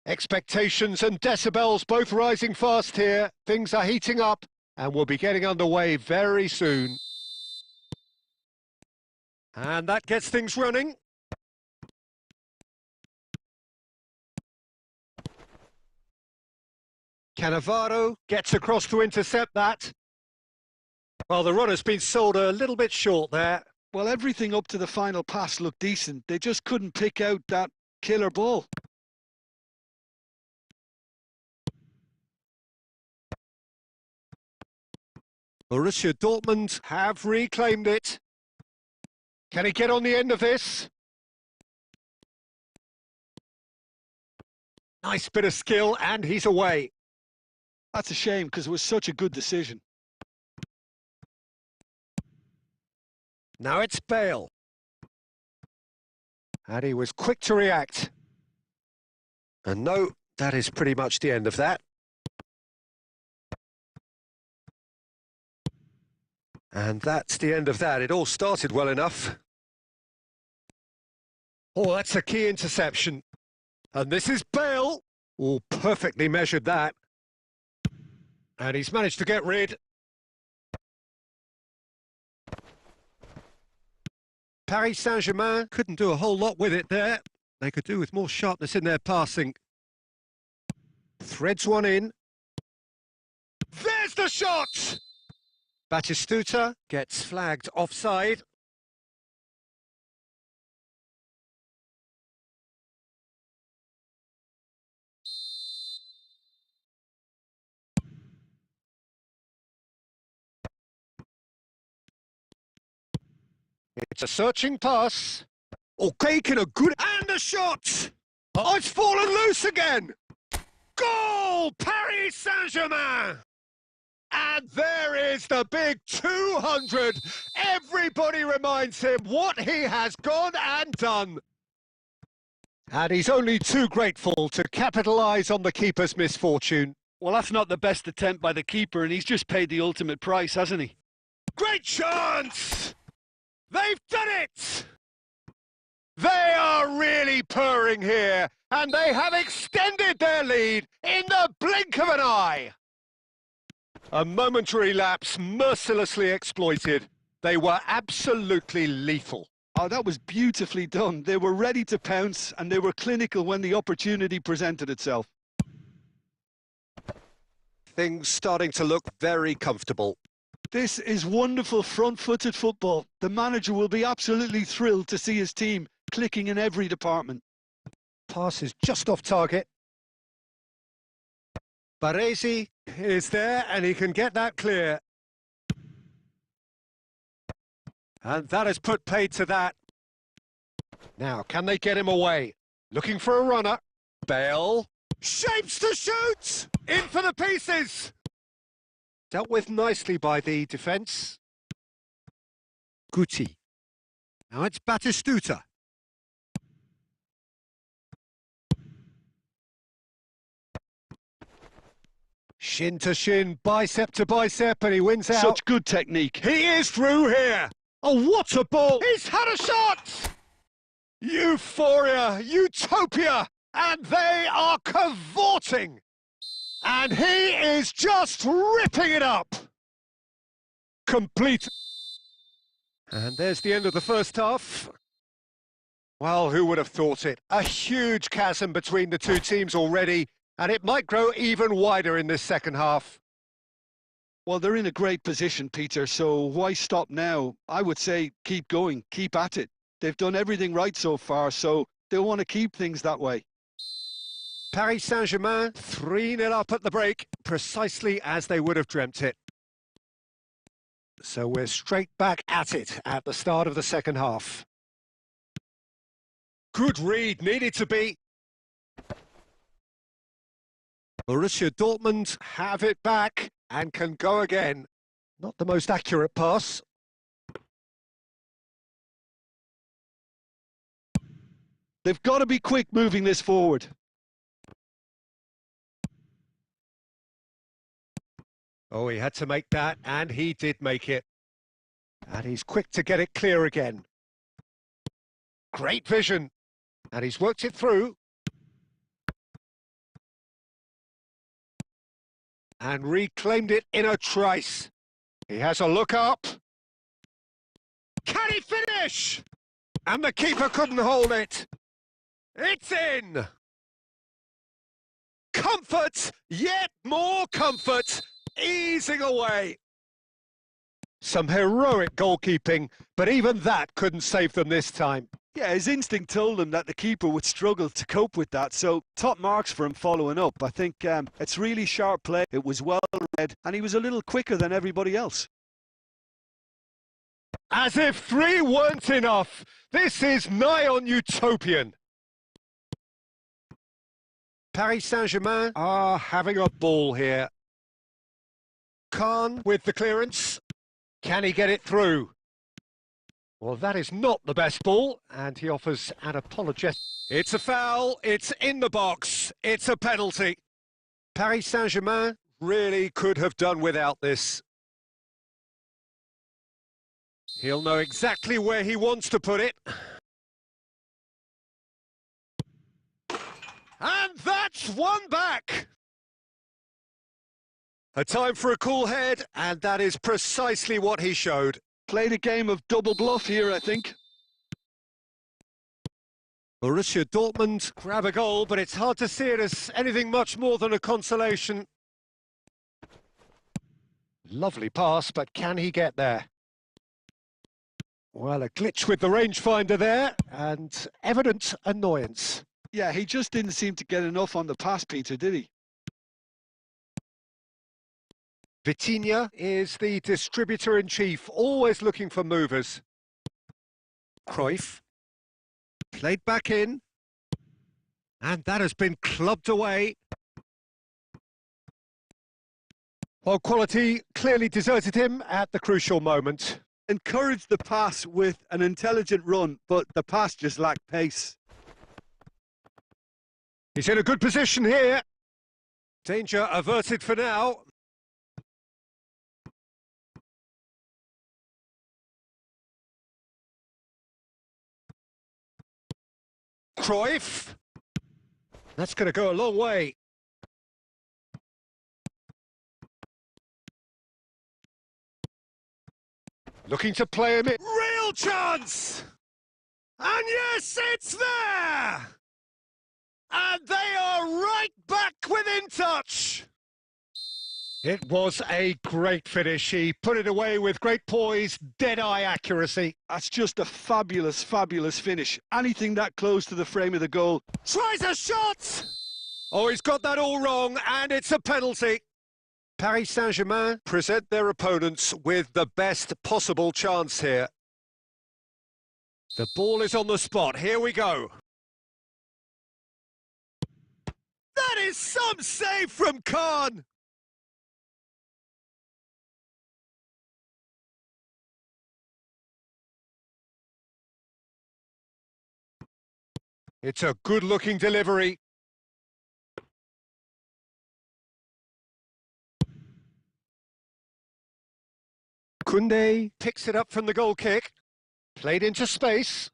Expectations and decibels both rising fast here. Things are heating up and we'll be getting underway very soon. And that gets things running. Cannavaro gets across to intercept that. Well, the runner's been sold a little bit short there. Well, everything up to the final pass looked decent. They just couldn't pick out that killer ball. Borussia Dortmund have reclaimed it. Can he get on the end of this? Nice bit of skill, and he's away. That's a shame, because it was such a good decision. Now it's Bale. And he was quick to react. And no, that is pretty much the end of that. And that's the end of that. It all started well enough. Oh, that's a key interception. And this is Bale. Oh, perfectly measured that. And he's managed to get rid. Paris Saint-Germain couldn't do a whole lot with it there. They could do with more sharpness in their passing. Threads one in. There's the shot! Batistuta gets flagged offside. It's a searching pass. Okay, can a good... And a shot! Oh, it's fallen loose again! Goal! Paris Saint-Germain! And there is the big 200. Everybody reminds him what he has gone and done. And he's only too grateful to capitalise on the keeper's misfortune. Well, that's not the best attempt by the keeper, and he's just paid the ultimate price, hasn't he? Great chance! They've done it! They are really purring here, and they have extended their lead in the blink of an eye. A momentary lapse mercilessly exploited. They were absolutely lethal. Oh, that was beautifully done. They were ready to pounce, and they were clinical when the opportunity presented itself. Things starting to look very comfortable. This is wonderful front-footed football. The manager will be absolutely thrilled to see his team clicking in every department. Pass is just off target. Baresi is there, and he can get that clear. And that has put paid to that. Now, can they get him away? Looking for a runner. Bale. Shapes to shoot! In for the pieces! Dealt with nicely by the defence. Guti. Now it's Batistuta. Shin to shin, bicep to bicep, and he wins out. Such good technique. He is through here. Oh, what a ball! He's had a shot! Euphoria, utopia, and they are cavorting. And he is just ripping it up. Complete. And there's the end of the first half. Well, who would have thought it? A huge chasm between the two teams already, and it might grow even wider in this second half. Well, they're in a great position, Peter, so why stop now? I would say keep going, keep at it. They've done everything right so far, so they'll want to keep things that way. Paris Saint-Germain 3-0 up at the break, precisely as they would have dreamt it. So we're straight back at it at the start of the second half. Good read, needed to be. Borussia Dortmund have it back and can go again. Not the most accurate pass. They've got to be quick moving this forward. Oh, he had to make that, and he did make it. And he's quick to get it clear again. Great vision. And he's worked it through. And reclaimed it in a trice. He has a look up. Can he finish? And the keeper couldn't hold it. It's in. Comfort, yet more comfort, easing away. Some heroic goalkeeping, but even that couldn't save them this time. Yeah, his instinct told him that the keeper would struggle to cope with that, so top marks for him following up. I think it's really sharp play, it was well read, and he was a little quicker than everybody else. As if 3 weren't enough, this is nigh on utopian. Paris Saint-Germain are having a ball here. Khan with the clearance. Can he get it through? Well, that is not the best ball, and he offers an apology. It's a foul, it's in the box, it's a penalty. Paris Saint-Germain really could have done without this. He'll know exactly where he wants to put it. And that's one back! A time for a cool head, and that is precisely what he showed. Played a game of double bluff here, I think. Borussia Dortmund grab a goal, but it's hard to see it as anything much more than a consolation. Lovely pass, but can he get there? Well, a glitch with the rangefinder there, and evident annoyance. Yeah, he just didn't seem to get enough on the pass, Peter, did he? Vitinha is the distributor-in-chief, always looking for movers. Cruyff played back in, and that has been clubbed away. Well, quality clearly deserted him at the crucial moment. Encouraged the pass with an intelligent run, but the pass just lacked pace. He's in a good position here. Danger averted for now. Cruyff. That's going to go a long way. Looking to play him in. Real chance! And yes, it's there! And they are right back within touch. It was a great finish. He put it away with great poise, dead-eye accuracy. That's just a fabulous, fabulous finish. Anything that close to the frame of the goal. Tries a shot! Oh, he's got that all wrong, and it's a penalty. Paris Saint-Germain present their opponents with the best possible chance here. The ball is on the spot. Here we go. That is some save from Khan. It's a good-looking delivery. Koundé picks it up from the goal kick. Played into space.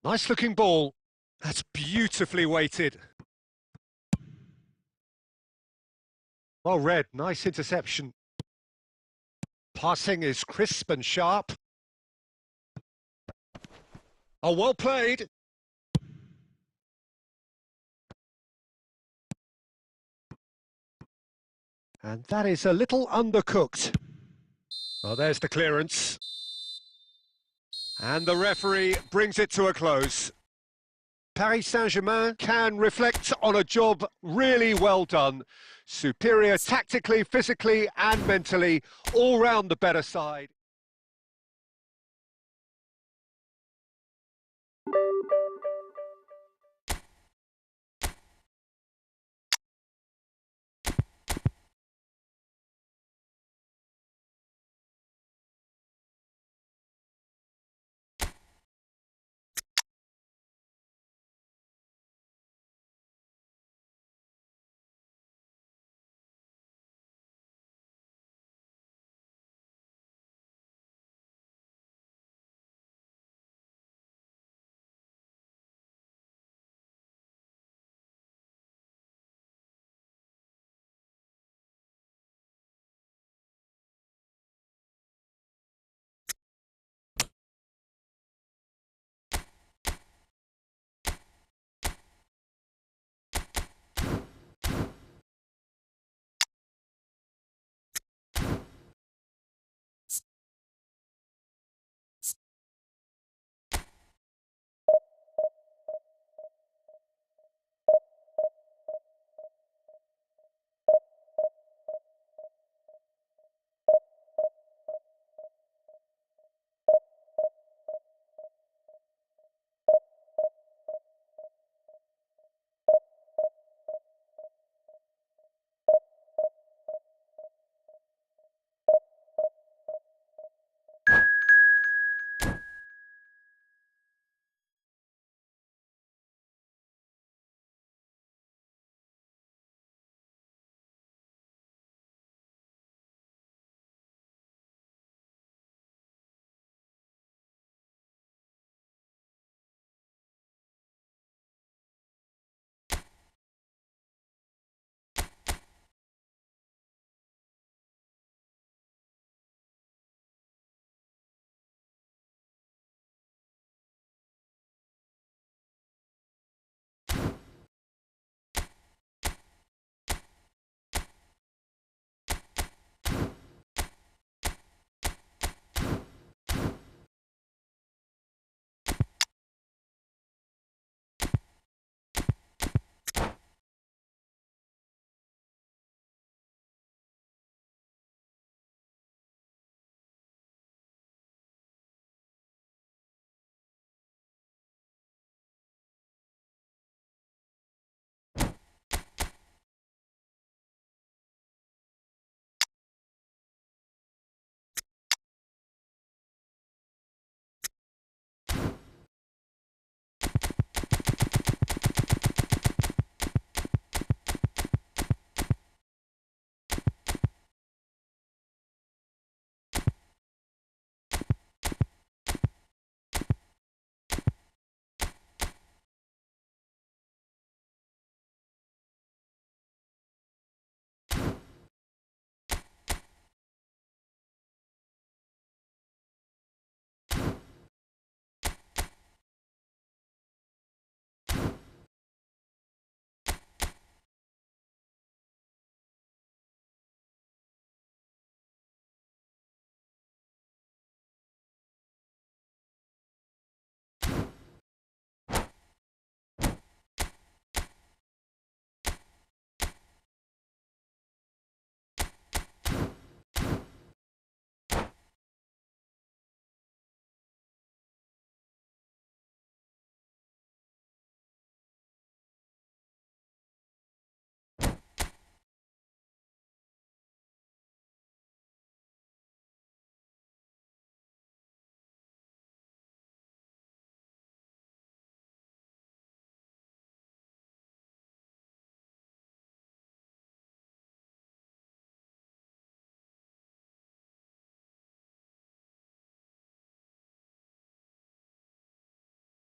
Nice-looking ball. That's beautifully weighted. Well read. Nice interception. Passing is crisp and sharp. Oh, well played. And that is a little undercooked. Well, there's the clearance. And the referee brings it to a close. Paris Saint-Germain can reflect on a job really well done. Superior tactically, physically and mentally, all round the better side.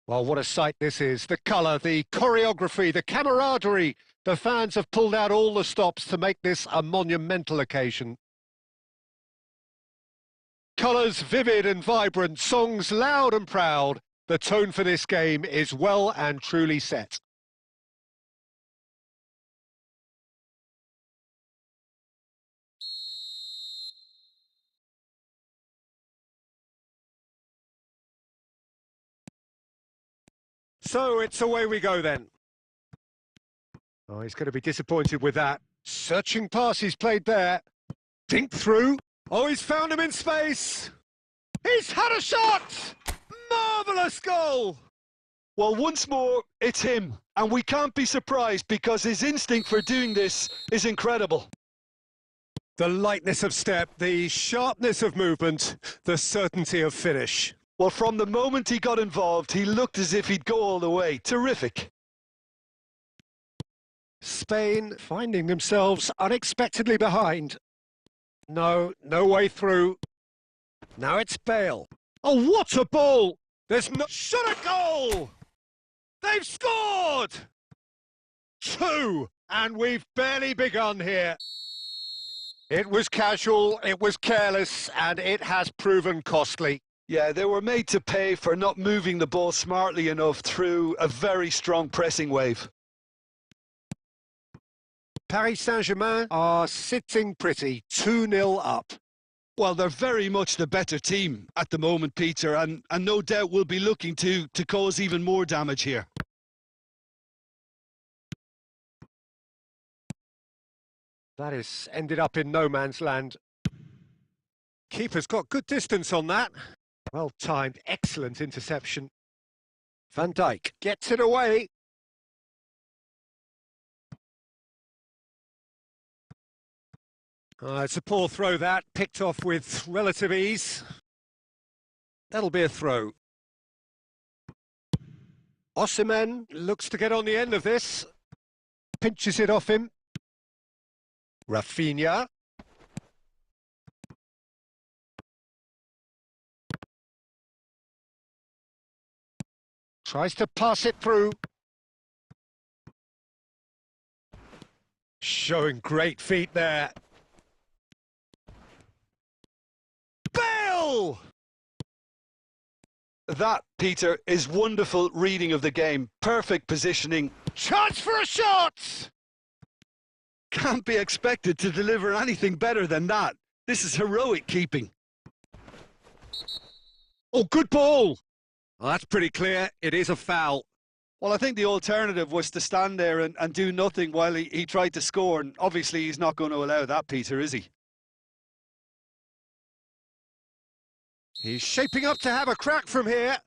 Well, what a sight this is. The colour, the choreography, the camaraderie. The fans have pulled out all the stops to make this a monumental occasion. Colours vivid and vibrant, songs loud and proud. The tone for this game is well and truly set. So it's away we go then. Oh, he's going to be disappointed with that. Searching pass he's played there. Dink through. Oh, he's found him in space. He's had a shot! Marvellous goal! Well, once more, it's him. And we can't be surprised because his instinct for doing this is incredible. The lightness of step, the sharpness of movement, the certainty of finish. Well, from the moment he got involved, he looked as if he'd go all the way. Terrific. Spain finding themselves unexpectedly behind. No way through. Now it's Bale. Oh, what a ball! There's no... Shot a goal! They've scored! 2! And we've barely begun here. It was casual, it was careless, and it has proven costly. Yeah, they were made to pay for not moving the ball smartly enough through a very strong pressing wave. Paris Saint-Germain are sitting pretty, 2-0 up. Well, they're very much the better team at the moment, Peter, and no doubt will be looking to cause even more damage here. That has ended up in no man's land. Keeper's got good distance on that. Well timed, excellent interception. Van Dijk gets it away. It's a poor throw that, picked off with relative ease. That'll be a throw. Osimhen looks to get on the end of this. Pinches it off him. Rafinha. Tries to pass it through. Showing great feet there. Bale! That, Peter, is wonderful reading of the game. Perfect positioning. Chance for a shot! Can't be expected to deliver anything better than that. This is heroic keeping. Oh, good ball! Well, that's pretty clear. It is a foul. Well, I think the alternative was to stand there and do nothing while he tried to score. And obviously, he's not going to allow that, Peter, is he? He's shaping up to have a crack from here.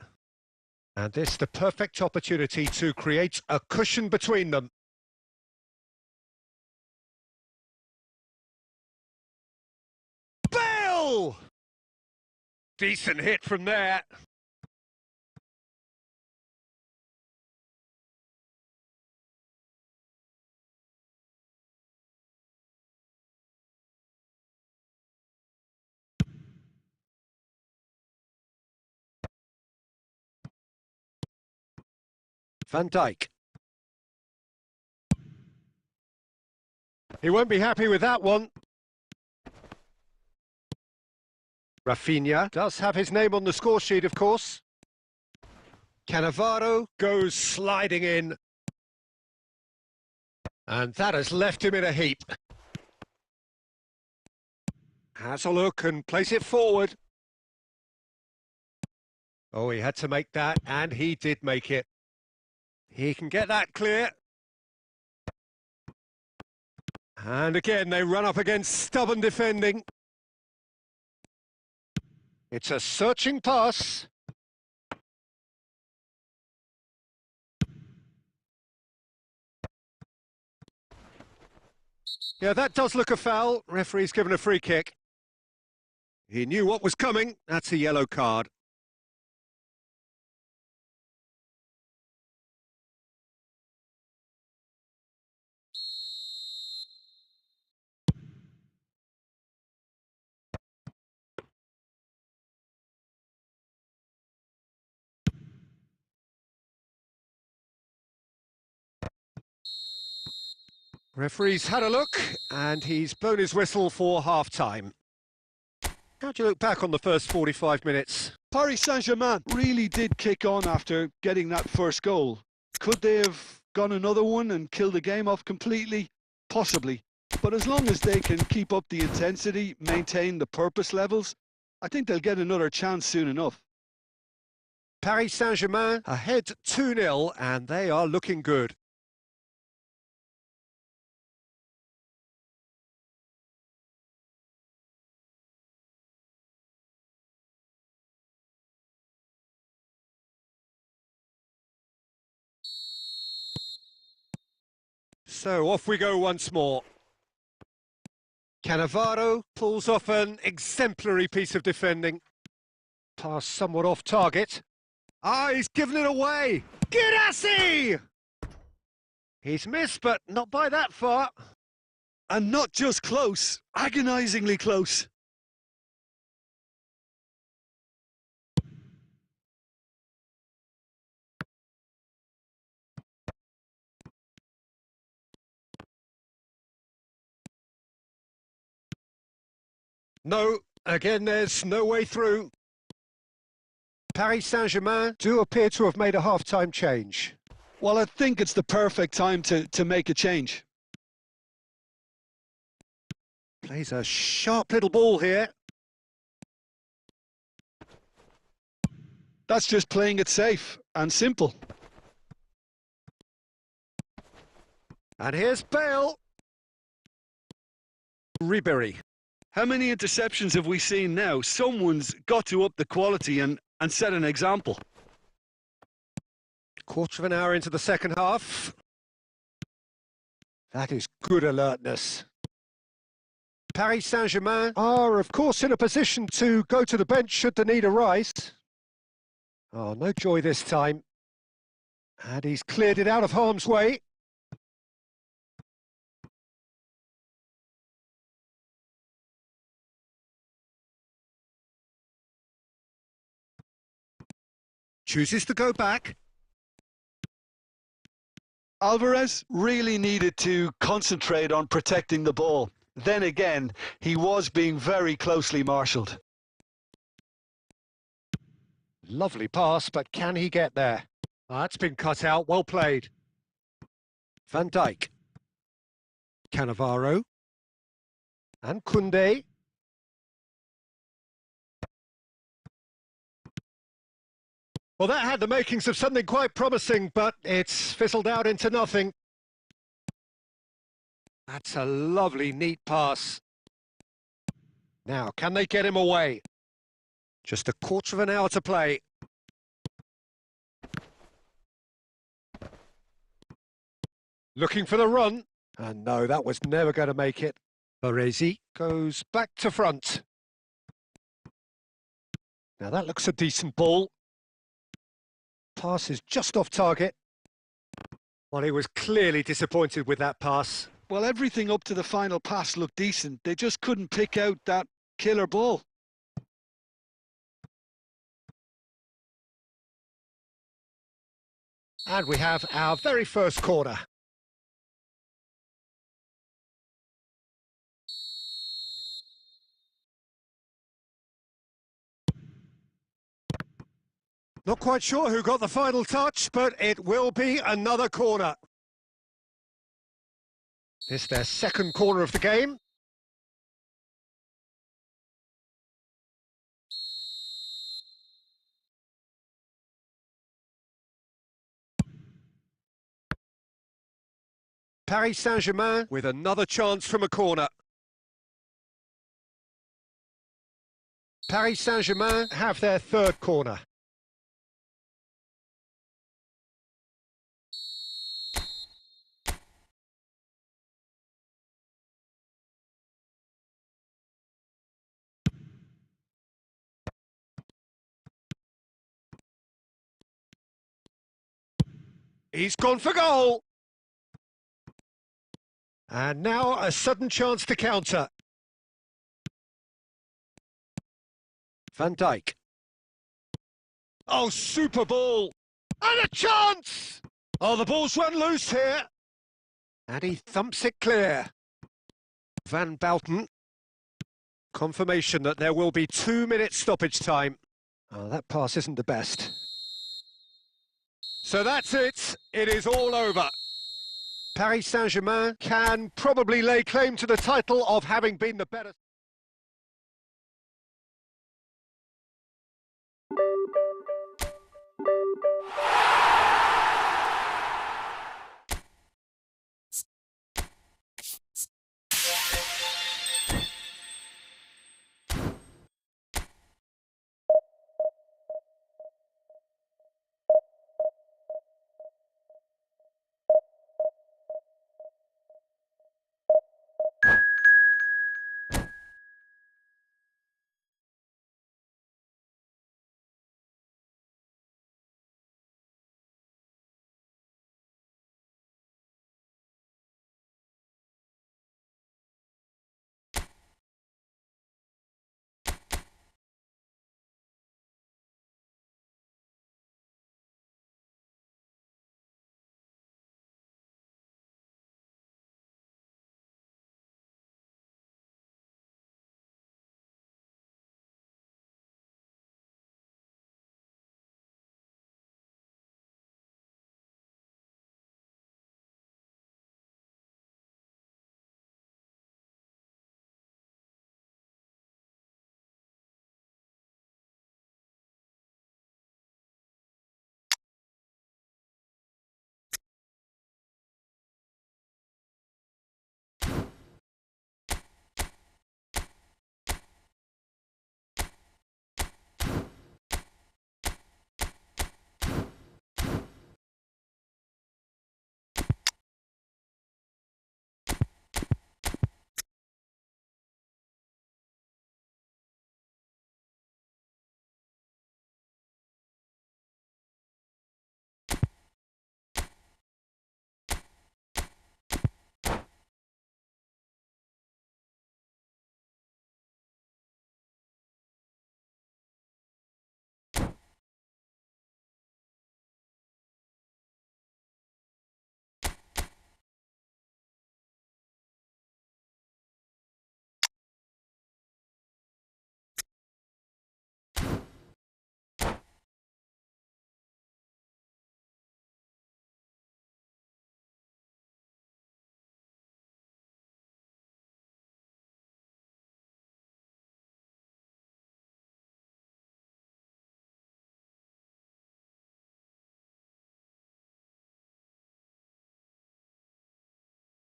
And this the perfect opportunity to create a cushion between them. Bale! Decent hit from there. Van Dijk. He won't be happy with that one. Rafinha does have his name on the score sheet, of course. Cannavaro goes sliding in. And that has left him in a heap. Has a look and plays it forward. Oh, he had to make that, and he did make it. He can get that clear. And again, they run up against stubborn defending. It's a searching pass. Yeah, that does look a foul. Referee's given a free kick. He knew what was coming. That's a yellow card. Referee's had a look, and he's blown his whistle for half-time. How do you look back on the first 45 minutes? Paris Saint-Germain really did kick on after getting that first goal. Could they have gone another one and killed the game off completely? Possibly. But as long as they can keep up the intensity, maintain the purpose levels, I think they'll get another chance soon enough. Paris Saint-Germain ahead 2-0, and they are looking good. So off we go once more. Cannavaro pulls off an exemplary piece of defending. Pass somewhat off target. Ah, he's given it away! Girassi! He's missed, but not by that far. And not just close, agonisingly close. No, again there's no way through. Paris Saint-Germain do appear to have made a half-time change. Well, I think it's the perfect time to make a change. Plays a sharp little ball here. That's just playing it safe and simple. And here's Bale. Ribéry. How many interceptions have we seen now? Someone's got to up the quality and set an example. Quarter of an hour into the second half. That is good alertness. Paris Saint-Germain are, of course, in a position to go to the bench should the need arise. Oh, no joy this time. And he's cleared it out of harm's way. Chooses to go back. Alvarez really needed to concentrate on protecting the ball. Then again, he was being very closely marshalled. Lovely pass, but can he get there? That's been cut out, well played. Van Dijk. Cannavaro. And Koundé. Well, that had the makings of something quite promising, but it's fizzled out into nothing. That's a lovely, neat pass. Now, can they get him away? Just a quarter of an hour to play. Looking for the run. And no, that was never going to make it. Baresi goes back to front. Now that looks a decent ball. Pass is just off target. Well, he was clearly disappointed with that pass. Well, everything up to the final pass looked decent. They just couldn't pick out that killer ball. And we have our very first corner. Not quite sure who got the final touch, but it will be another corner. It's their second corner of the game. Paris Saint-Germain with another chance from a corner. Paris Saint-Germain have their third corner. He's gone for goal. And now a sudden chance to counter. Van Dijk. Oh, super ball. And a chance! Oh, the ball's run loose here. And he thumps it clear. Van Bouten. Confirmation that there will be 2 minutes stoppage time. Oh, that pass isn't the best. So that's it. It is all over. Paris Saint-Germain can probably lay claim to the title of having been the better.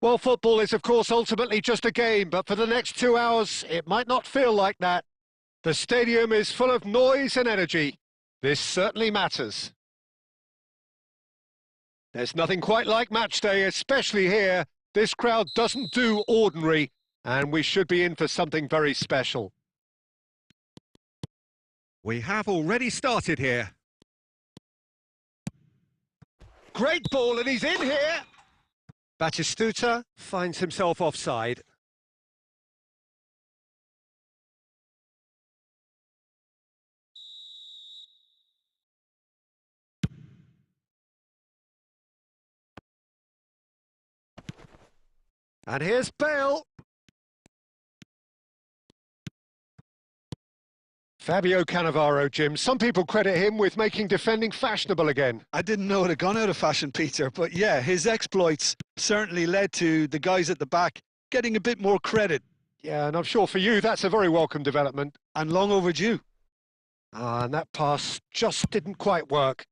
Well, football is, of course, ultimately just a game, but for the next 2 hours, it might not feel like that. The stadium is full of noise and energy. This certainly matters. There's nothing quite like match day, especially here. This crowd doesn't do ordinary, and we should be in for something very special. We have already started here. Great ball, and he's in here! Batistuta finds himself offside. And here's Bale. Fabio Cannavaro, Jim. Some people credit him with making defending fashionable again. I didn't know it had gone out of fashion, Peter, but yeah, his exploits certainly led to the guys at the back getting a bit more credit. Yeah, and I'm sure for you that's a very welcome development. And long overdue. And that pass just didn't quite work.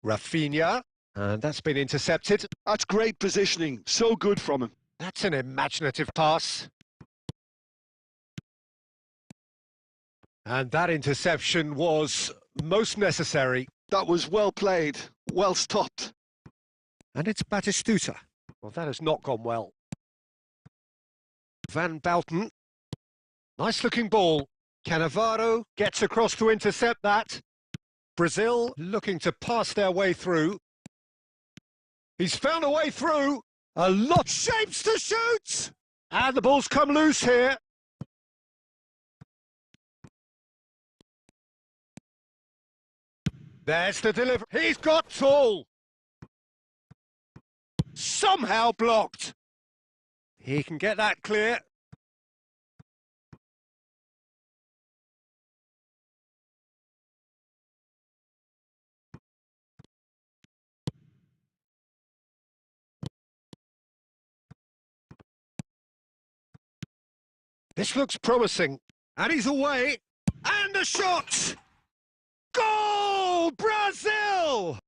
Rafinha, and that's been intercepted. That's great positioning, so good from him. That's an imaginative pass. And that interception was most necessary. That was well played, well stopped. And it's Batistuta. Well, that has not gone well. Van Bouten. Nice-looking ball. Cannavaro gets across to intercept that. Brazil looking to pass their way through. He's found a way through. A lot shapes to shoot! And the ball's come loose here. There's the delivery. He's got tall. Somehow blocked. He can get that clear. This looks promising. And he's away. And the shot! Goal! Brazil!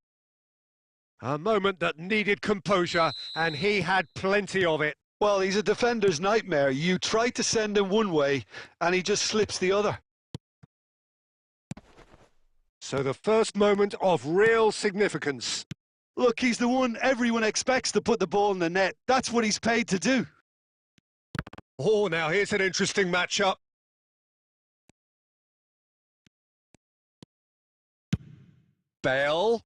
A moment that needed composure, and he had plenty of it. Well, he's a defender's nightmare. You try to send him one way, and he just slips the other. So the first moment of real significance. Look, he's the one everyone expects to put the ball in the net. That's what he's paid to do. Oh, now here's an interesting matchup. Bale.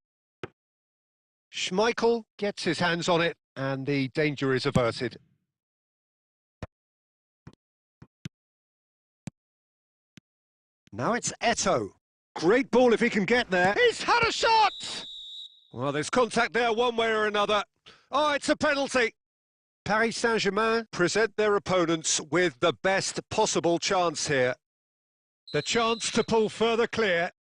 Schmeichel gets his hands on it, and the danger is averted. Now it's Eto'o. Great ball if he can get there. He's had a shot! Well, there's contact there one way or another. Oh, it's a penalty. Paris Saint-Germain present their opponents with the best possible chance here. The chance to pull further clear.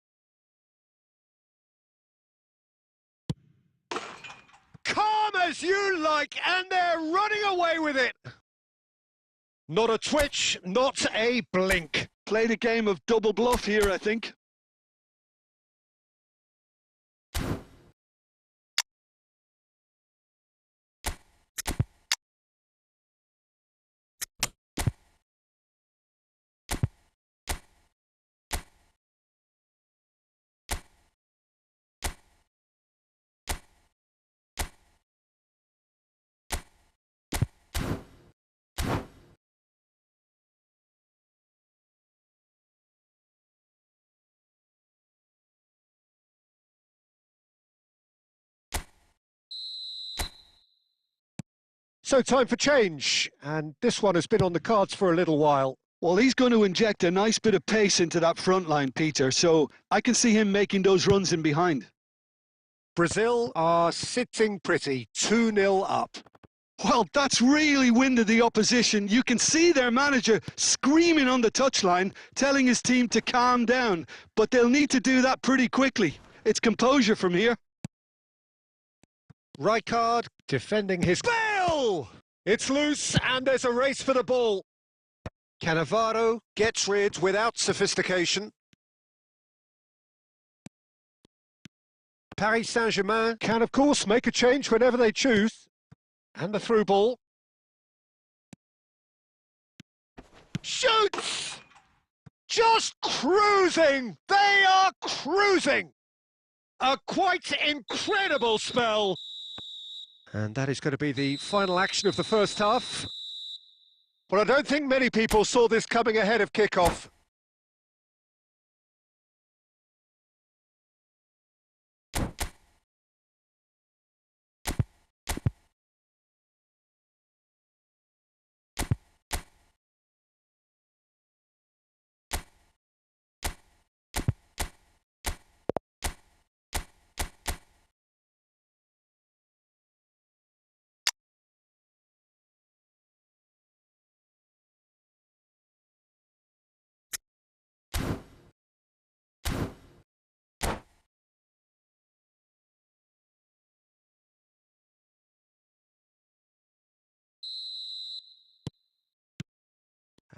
Calm as you like, and they're running away with it. Not a twitch, not a blink. Played a game of double bluff here, I think. So time for change, and this one has been on the cards for a little while. Well, he's going to inject a nice bit of pace into that front line, Peter, so I can see him making those runs in behind. Brazil are sitting pretty, 2-0 up. Well, that's really winded the opposition. You can see their manager screaming on the touchline, telling his team to calm down, but they'll need to do that pretty quickly. It's composure from here. Rijkaard defending his... Bale! It's loose, and there's a race for the ball. Cannavaro gets rid without sophistication. Paris Saint-Germain can, of course, make a change whenever they choose. And the through ball. Shoots! Just cruising! They are cruising! A quite incredible spell. And that is going to be the final action of the first half. But I don't think many people saw this coming ahead of kickoff.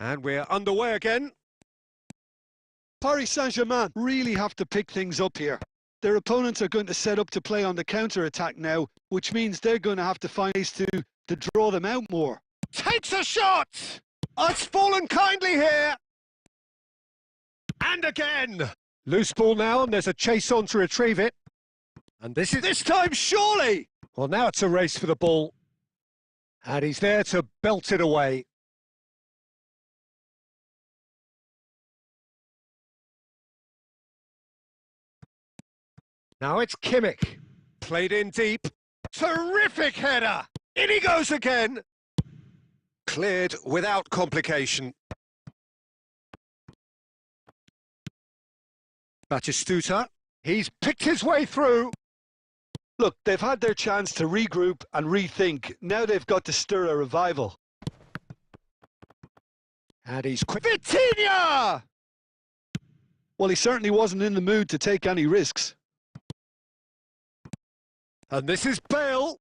And we're underway again. Paris Saint-Germain really have to pick things up here. Their opponents are going to set up to play on the counter-attack now, which means they're going to have to find ways to draw them out more. Takes a shot! It's fallen kindly here. And again. Loose ball now, and there's a chase on to retrieve it. And this time, surely! Well, now it's a race for the ball. And he's there to belt it away. Now it's Kimmich. Played in deep. Terrific header! In he goes again. Cleared without complication. Batistuta. He's picked his way through. Look, they've had their chance to regroup and rethink. Now they've got to stir a revival. And he's quick. Vitinha! Well, he certainly wasn't in the mood to take any risks. And this is Bale.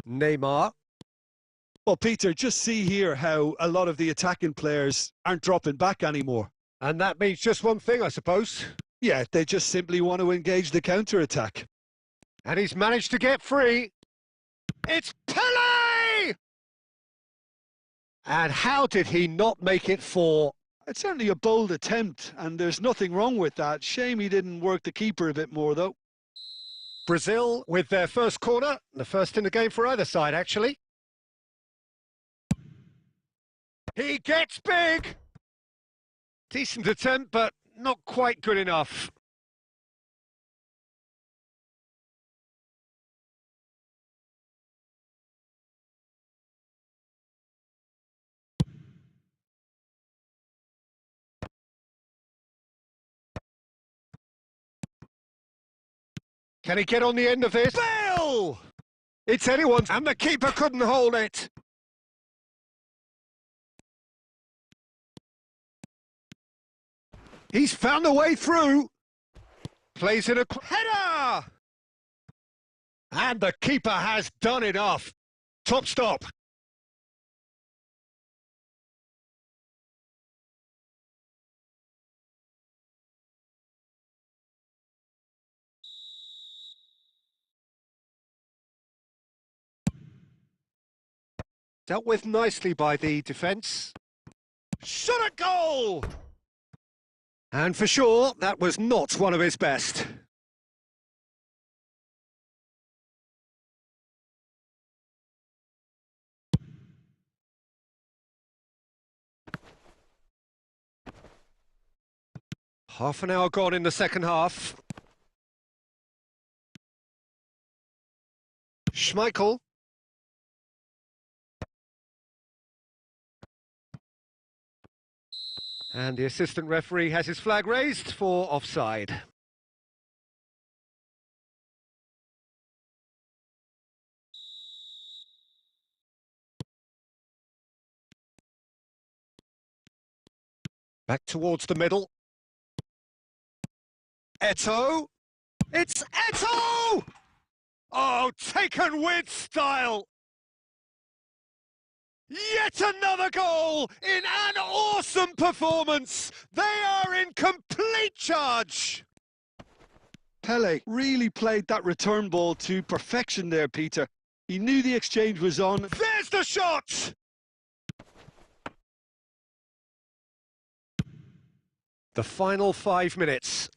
Neymar. Well, Peter, just see here how a lot of the attacking players aren't dropping back anymore. And that means just one thing, I suppose. Yeah, they just simply want to engage the counter-attack. And he's managed to get free. It's Pele! And how did he not make it 4? It's certainly a bold attempt, and there's nothing wrong with that. Shame he didn't work the keeper a bit more, though. Brazil with their first corner, the first in the game for either side, actually. He gets big! Decent attempt, but not quite good enough. Can he get on the end of this? Bale! It's anyone's, and the keeper couldn't hold it. He's found a way through. Plays in a header! And the keeper has done it off. Top stop. Dealt with nicely by the defence. Shot at goal! And for sure, that was not one of his best. Half an hour gone in the second half. Schmeichel. And the assistant referee has his flag raised for offside. Back towards the middle. Eto'o. It's Eto'o! Oh, taken with style. Yet another goal in an awesome performance. They are in complete charge. Pele really played that return ball to perfection there, Peter. He knew the exchange was on. There's the shot! The final 5 minutes.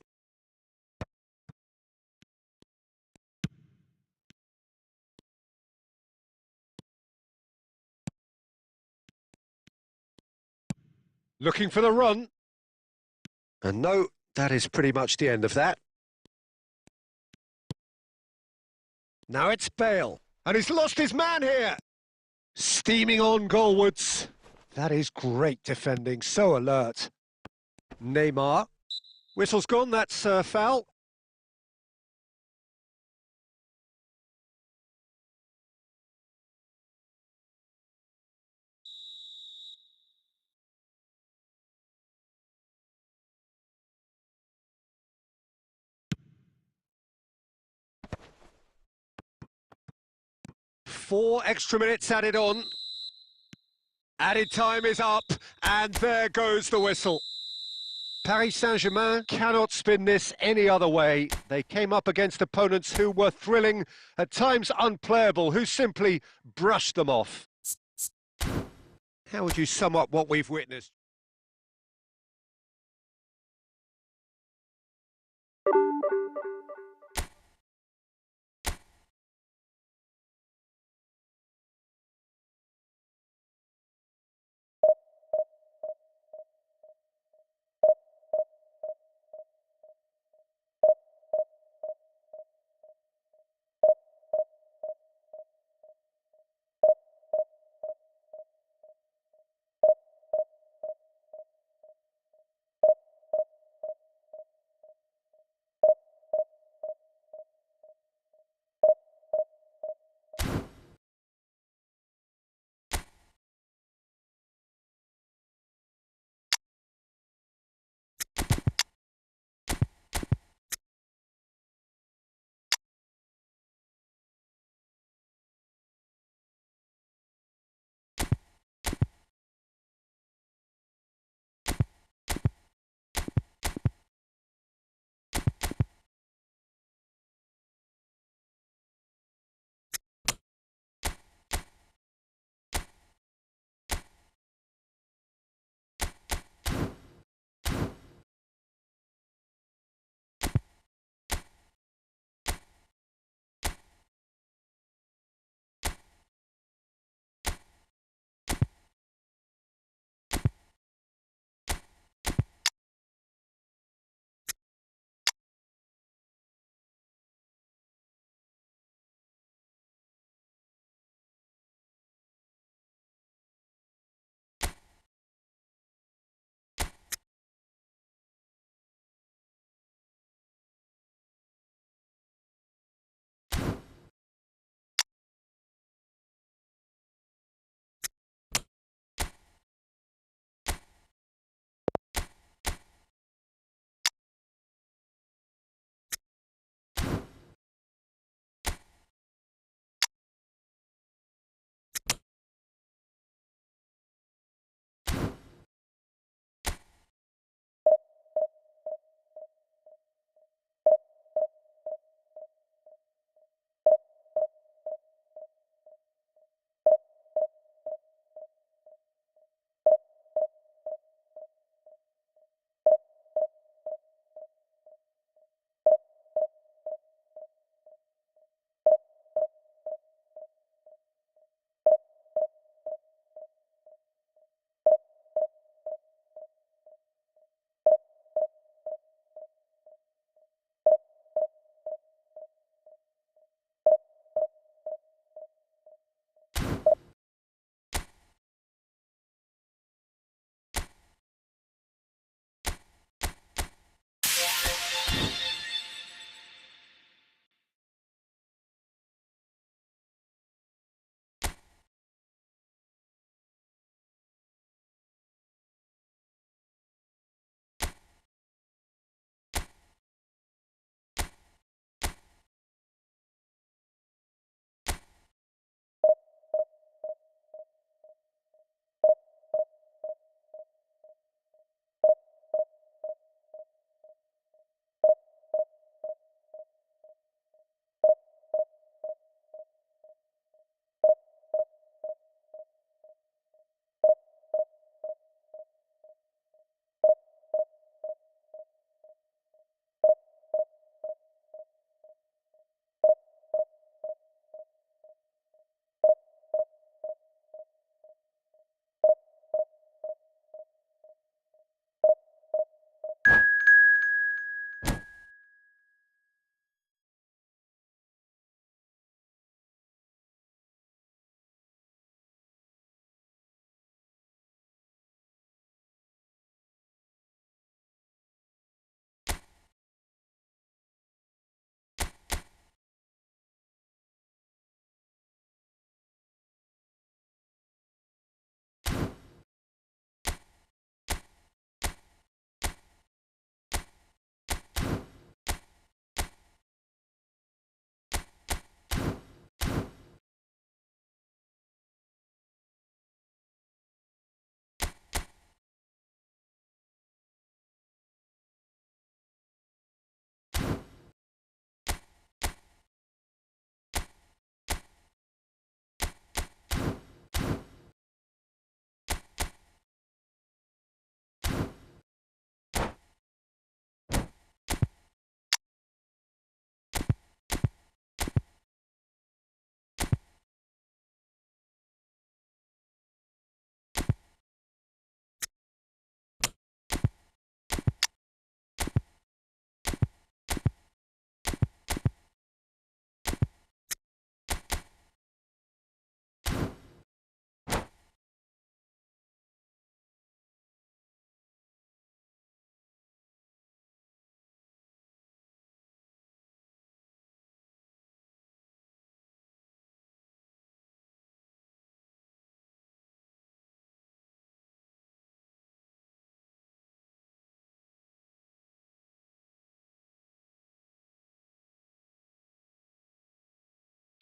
Looking for the run. And no, that is pretty much the end of that. Now it's Bale. And he's lost his man here. Steaming on goalwards. That is great defending, so alert. Neymar. Whistle's gone, that's a foul. Four extra minutes added on. Added time is up, and there goes the whistle. Paris Saint-Germain cannot spin this any other way. They came up against opponents who were thrilling, at times unplayable, who simply brushed them off. How would you sum up what we've witnessed?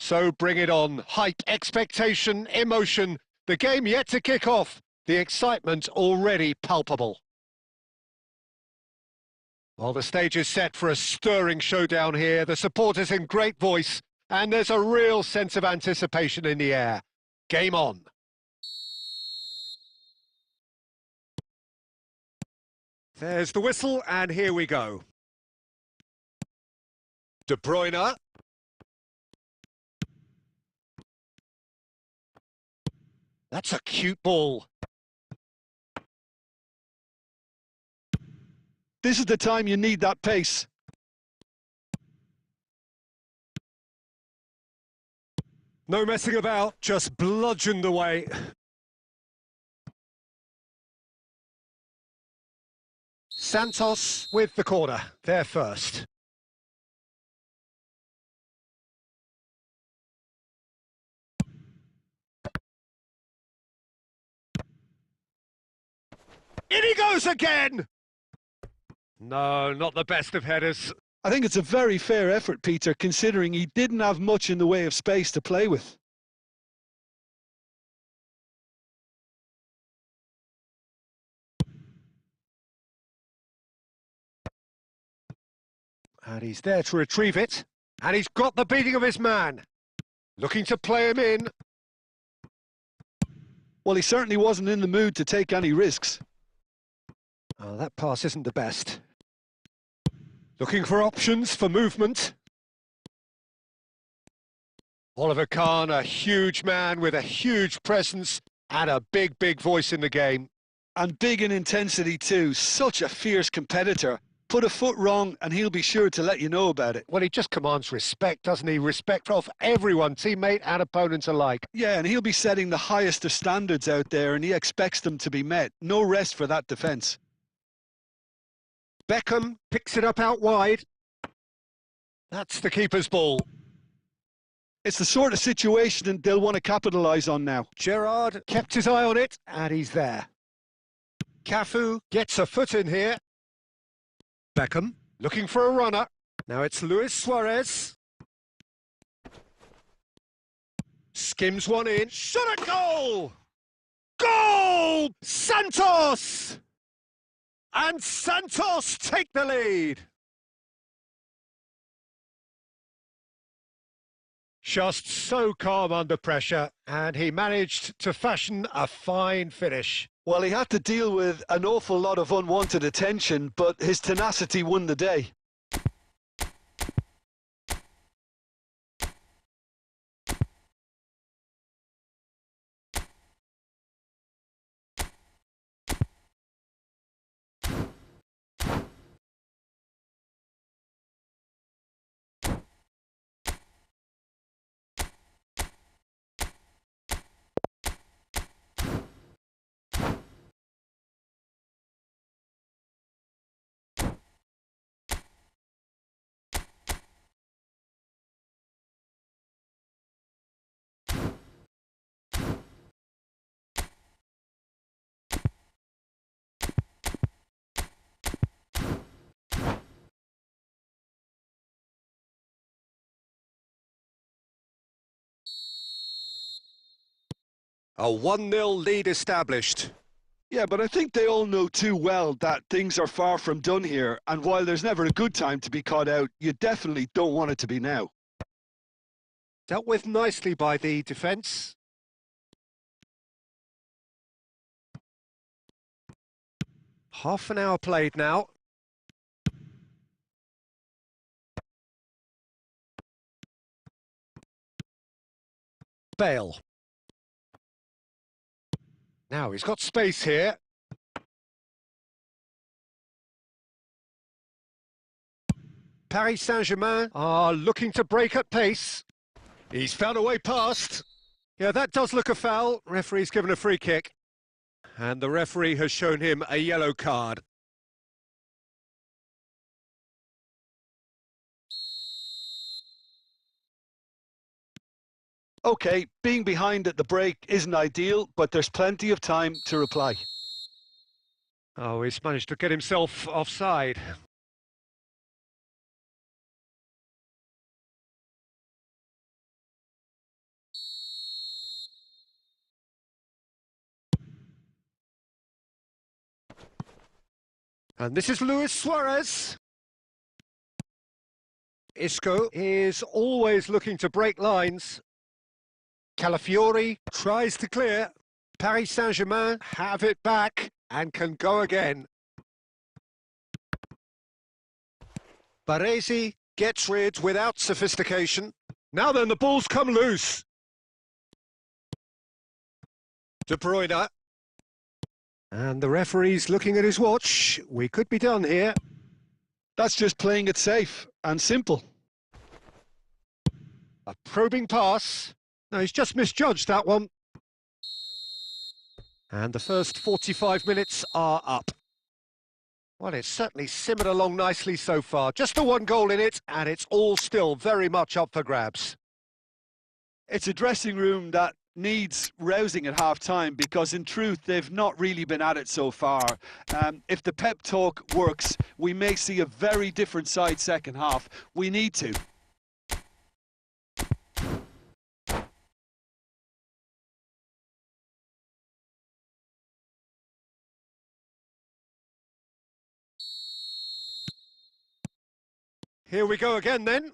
So bring it on. Hype, expectation, emotion. The game yet to kick off. The excitement already palpable. Well, the stage is set for a stirring showdown here. The supporters in great voice, and there's a real sense of anticipation in the air. Game on. There's the whistle, and here we go. De Bruyne. That's a cute ball. This is the time you need that pace. No messing about, just bludgeoned away. Santos with the corner, there first. In he goes again! No, not the best of headers. I think it's a very fair effort, Peter, considering he didn't have much in the way of space to play with. And he's there to retrieve it. And he's got the beating of his man. Looking to play him in. Well, he certainly wasn't in the mood to take any risks. Oh, that pass isn't the best. Looking for options for movement. Oliver Kahn, a huge man with a huge presence and a big, big voice in the game. And big in intensity too. Such a fierce competitor. Put a foot wrong and he'll be sure to let you know about it. Well, he just commands respect, doesn't he? Respect of everyone, teammate and opponents alike. Yeah, and he'll be setting the highest of standards out there and he expects them to be met. No rest for that defence. Beckham picks it up out wide. That's the keeper's ball. It's the sort of situation they'll want to capitalise on now. Gerrard kept his eye on it, and he's there. Cafu gets a foot in here. Beckham looking for a runner. Now it's Luis Suarez. Skims one in. Shot at goal! Goal! Santos! And Santos take the lead. Just so calm under pressure, and he managed to fashion a fine finish. Well, he had to deal with an awful lot of unwanted attention, but his tenacity won the day. A 1-0 lead established. Yeah, but I think they all know too well that things are far from done here, and while there's never a good time to be caught out, you definitely don't want it to be now. Dealt with nicely by the defence. Half an hour played now. Bale. Now he's got space here. Paris Saint-Germain are looking to break at pace. He's found a way past. Yeah, that does look a foul. Referee's given a free kick. And the referee has shown him a yellow card. OK, being behind at the break isn't ideal, but there's plenty of time to reply. Oh, he's managed to get himself offside. And this is Luis Suarez. Isco is always looking to break lines. Calafiori tries to clear. Paris Saint-Germain have it back and can go again. Baresi gets rid without sophistication. Now then, the ball's come loose. De Bruyne. And the referee's looking at his watch. We could be done here. That's just playing it safe and simple. A probing pass. No, he's just misjudged that one. And the first 45 minutes are up. Well, it's certainly simmered along nicely so far. Just the one goal in it, and it's all still very much up for grabs. It's a dressing room that needs rousing at half-time because, in truth, they've not really been at it so far. If the pep talk works, we may see a very different side second half. We need to. Here we go again then.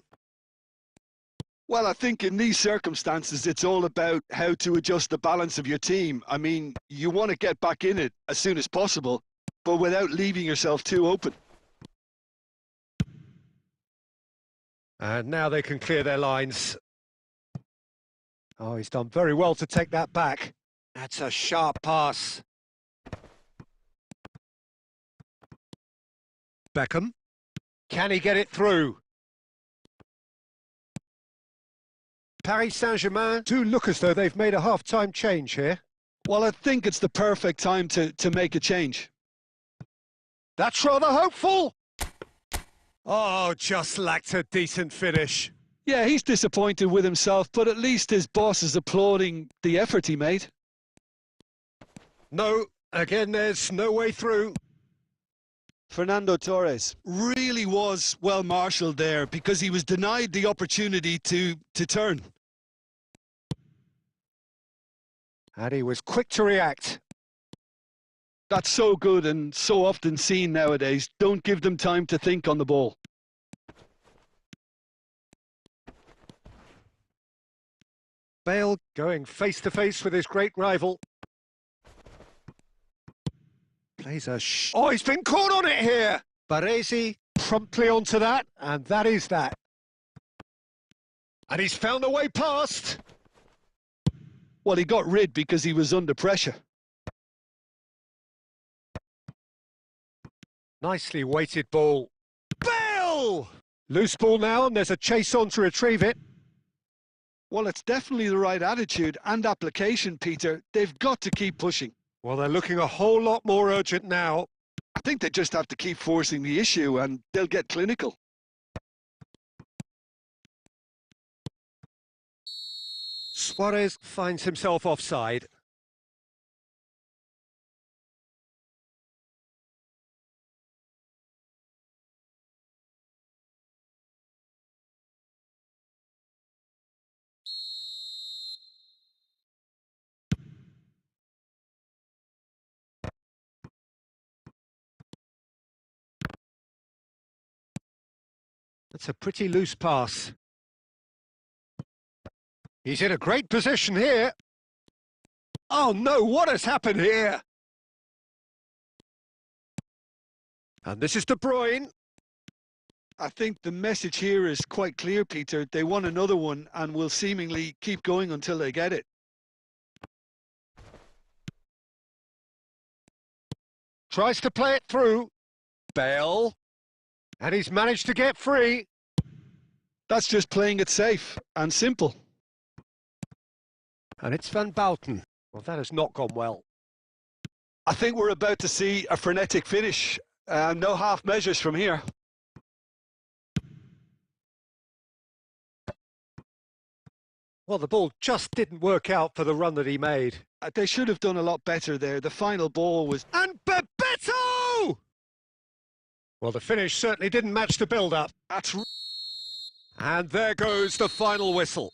Well, I think in these circumstances, it's all about how to adjust the balance of your team. I mean, you want to get back in it as soon as possible, but without leaving yourself too open. And now they can clear their lines. Oh, he's done very well to take that back. That's a sharp pass. Beckham. Can he get it through? Paris Saint-Germain do look as though they've made a half-time change here. Well, I think it's the perfect time to make a change. That's rather hopeful. Oh, just lacked a decent finish. Yeah, he's disappointed with himself, but at least his boss is applauding the effort he made. No, again, there's no way through. Fernando Torres really was well marshalled there because he was denied the opportunity to turn. And he was quick to react. That's so good and so often seen nowadays. Don't give them time to think on the ball. Bale going face-to-face with his great rival. Plays a Oh, he's been caught on it here! Baresi promptly onto that, and that is that. And he's found a way past. Well, he got rid because he was under pressure. Nicely weighted ball. Bale! Loose ball now, and there's a chase on to retrieve it. Well, it's definitely the right attitude and application, Peter. They've got to keep pushing. Well, they're looking a whole lot more urgent now. I think they just have to keep forcing the issue and they'll get clinical. Suarez finds himself offside. That's a pretty loose pass. He's in a great position here. Oh no, what has happened here? And this is De Bruyne. I think the message here is quite clear, Peter. They want another one and will seemingly keep going until they get it. Tries to play it through. Bale. And he's managed to get free. That's just playing it safe and simple. And it's Van Bouten. Well, that has not gone well. I think we're about to see a frenetic finish. No half measures from here. Well, the ball just didn't work out for the run that he made. They should have done a lot better there. The final ball was... And Bebeto! Well, the finish certainly didn't match the build-up. And there goes the final whistle.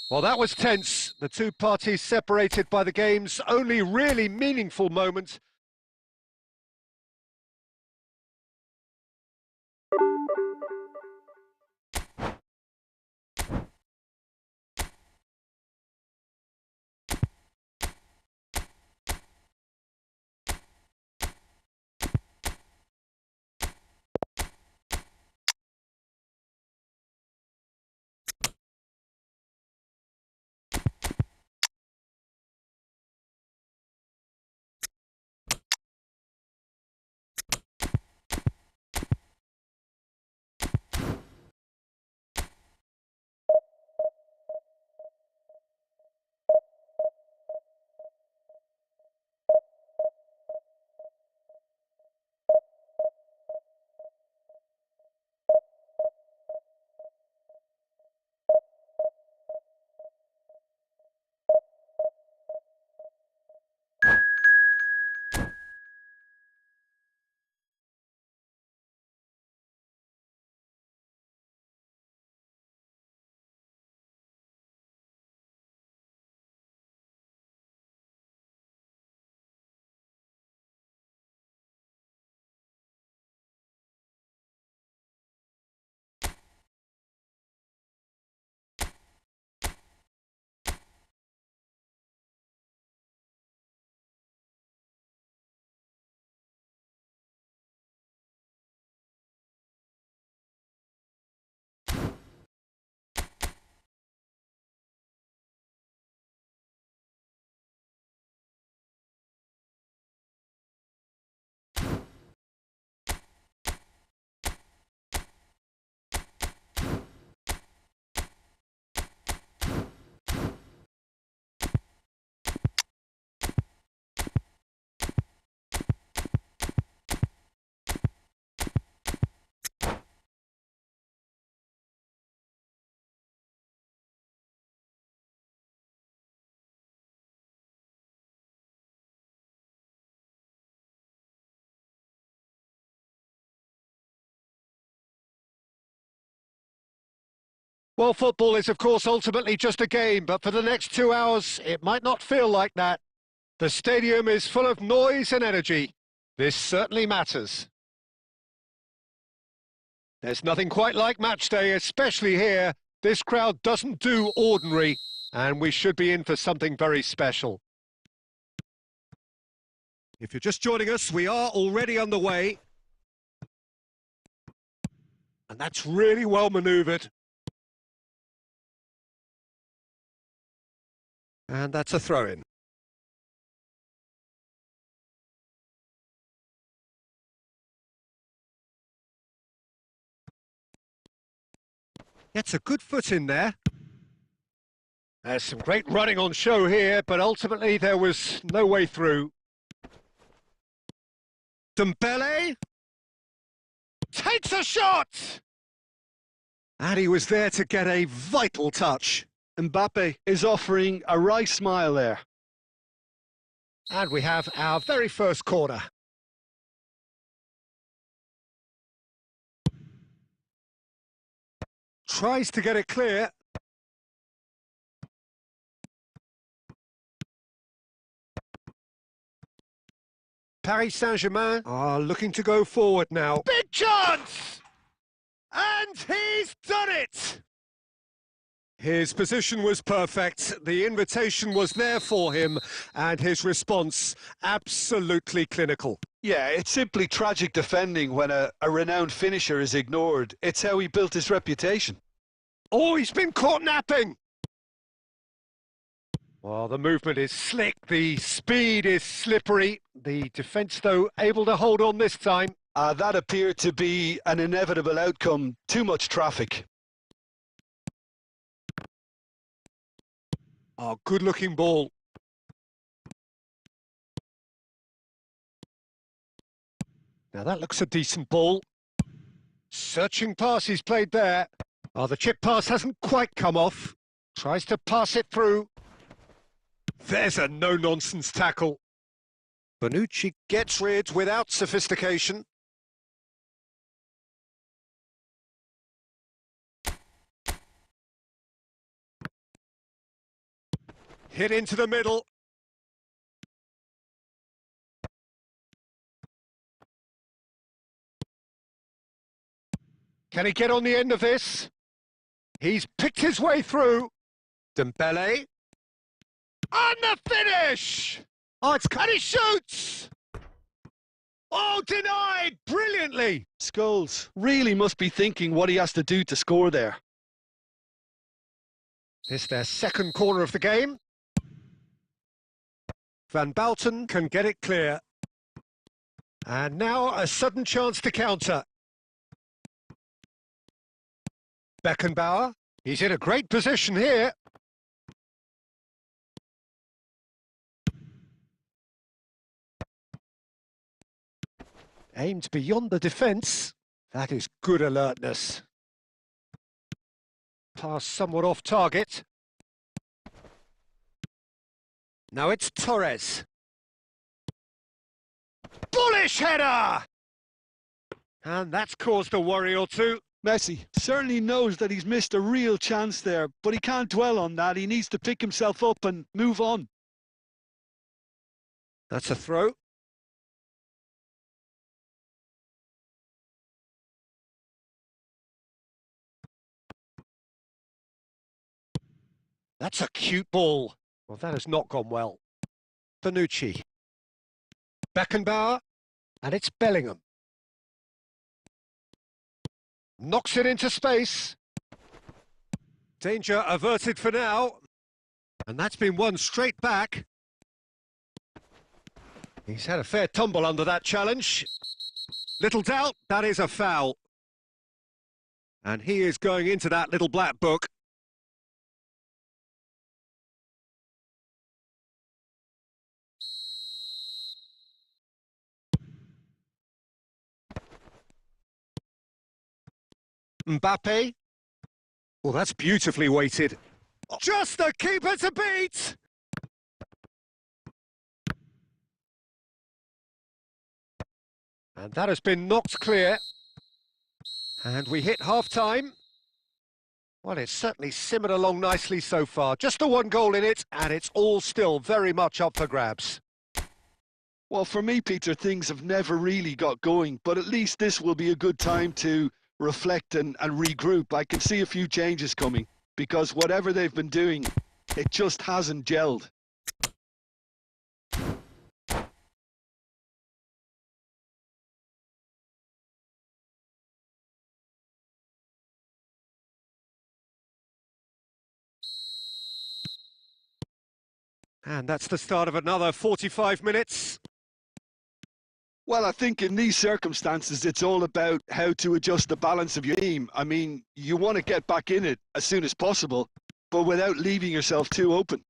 Well, that was tense. The two parties separated by the game's only really meaningful moment. Well, football is, of course, ultimately just a game, but for the next 2 hours, it might not feel like that. The stadium is full of noise and energy. This certainly matters. There's nothing quite like match day, especially here. This crowd doesn't do ordinary, and we should be in for something very special. If you're just joining us, we are already underway. And that's really well manoeuvred. And that's a throw-in. Gets a good foot in there. There's some great running on show here, but ultimately there was no way through. Dembele takes a shot! And he was there to get a vital touch. Mbappe is offering a wry smile there. And we have our very first corner. Tries to get it clear. Paris Saint-Germain are looking to go forward now. Big chance! And he's done it! His position was perfect, the invitation was there for him, and his response absolutely clinical. Yeah, it's simply tragic defending when a renowned finisher is ignored. It's how he built his reputation. Oh, he's been caught napping! Well, the movement is slick, the speed is slippery. The defence, though, able to hold on this time. That appeared to be an inevitable outcome. Too much traffic. Oh, good-looking ball. Now that looks a decent ball. Searching pass he's played there. Oh, the chip pass hasn't quite come off. Tries to pass it through. There's a no-nonsense tackle. Bonucci gets rid without sophistication. Hit into the middle. Can he get on the end of this? He's picked his way through. Dembele. And the finish! Oh, and he shoots! Oh, denied brilliantly! Scholes really must be thinking what he has to do to score there. This is their second corner of the game. Van Bouten can get it clear. And now a sudden chance to counter. Beckenbauer, he's in a great position here. Aimed beyond the defence. That is good alertness. Pass somewhat off target. Now it's Torres. Bullish header! And that's caused a worry or two. Messi certainly knows that he's missed a real chance there, but he can't dwell on that. He needs to pick himself up and move on. That's a throw. That's a cute ball. Well, that has not gone well. Bonucci. Beckenbauer. And it's Bellingham. Knocks it into space. Danger averted for now. And that's been won straight back. He's had a fair tumble under that challenge. Little doubt, that is a foul. And he is going into that little black book. Mbappe. Well, that's beautifully weighted. Just the keeper to beat! And that has been knocked clear. And we hit half-time. Well, it's certainly simmered along nicely so far. Just the one goal in it, and it's all still very much up for grabs. Well, for me, Peter, things have never really got going, but at least this will be a good time to reflect and regroup. I can see a few changes coming, because whatever they've been doing, it just hasn't gelled. And that's the start of another 45 minutes. Well, I think in these circumstances, it's all about how to adjust the balance of your team. I mean, you want to get back in it as soon as possible, but without leaving yourself too open.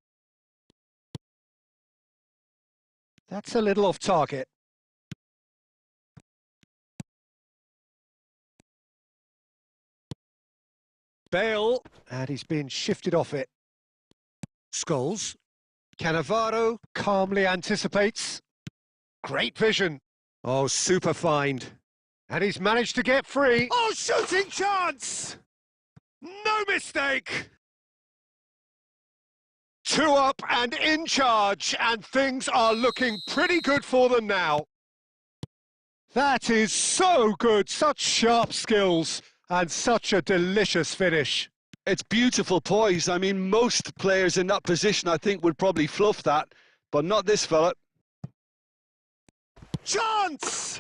That's a little off target. Bale, and he's been shifted off it. Scholes. Cannavaro calmly anticipates. Great vision. Oh, super find. And he's managed to get free. Oh, shooting chance! No mistake! 2 up and in charge, and things are looking pretty good for them now. That is so good, such sharp skills, and such a delicious finish. It's beautiful poise. I mean, most players in that position, I think, would probably fluff that, but not this fella. Chance!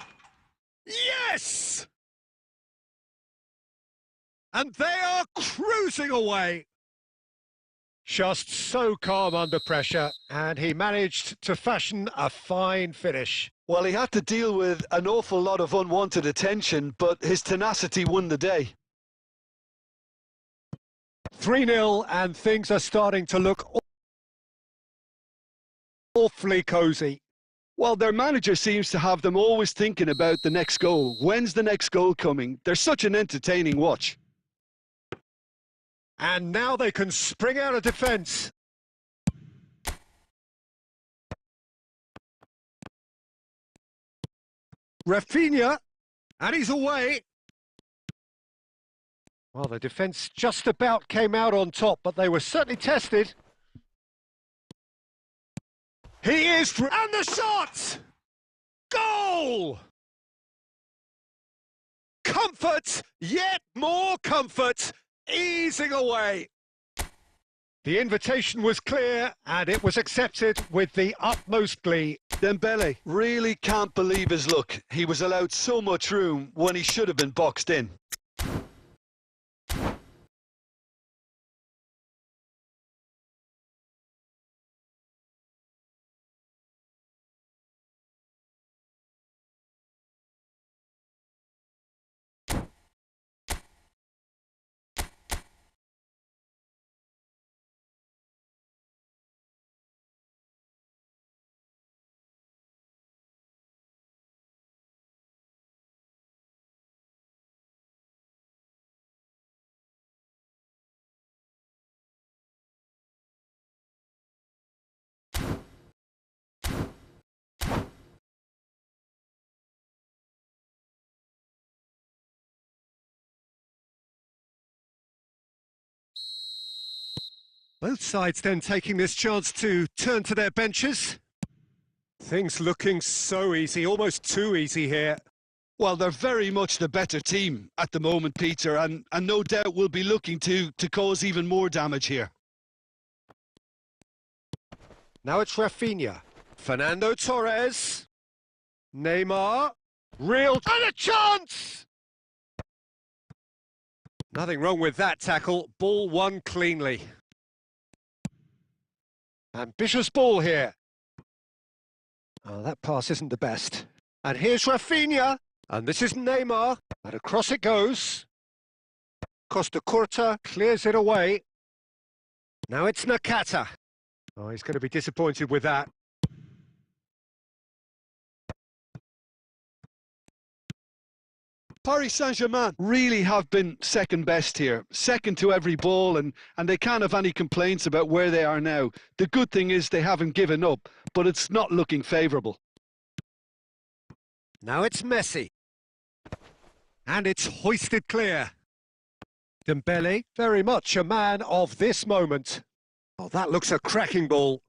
Yes! And they are cruising away. Just so calm under pressure, and he managed to fashion a fine finish. Well, he had to deal with an awful lot of unwanted attention, but his tenacity won the day. 3-0, and things are starting to look awfully cosy. Well, their manager seems to have them always thinking about the next goal. When's the next goal coming? They're such an entertaining watch. And now they can spring out of defence. Rafinha, and he's away. Well, the defence just about came out on top, but they were certainly tested. He is, and the shot! Goal! Comfort, yet more comfort, easing away. The invitation was clear, and it was accepted with the utmost glee. Dembele really can't believe his luck. He was allowed so much room when he should have been boxed in. Both sides then taking this chance to turn to their benches. Things looking so easy, almost too easy here. Well, they're very much the better team at the moment, Peter, and no doubt will be looking to cause even more damage here. Now it's Rafinha. Fernando Torres. Neymar. And a chance! Nothing wrong with that tackle. Ball won cleanly. Ambitious ball here. Oh, that pass isn't the best. And here's Rafinha. And this is Neymar. And across it goes. Costa Curta clears it away. Now it's Nakata. Oh, he's going to be disappointed with that. Paris Saint-Germain really have been second best here, second to every ball, and they can't have any complaints about where they are now. The good thing is they haven't given up, but it's not looking favourable. Now it's Messi. And it's hoisted clear. Dembele, very much a man of this moment. Oh, that looks a cracking ball.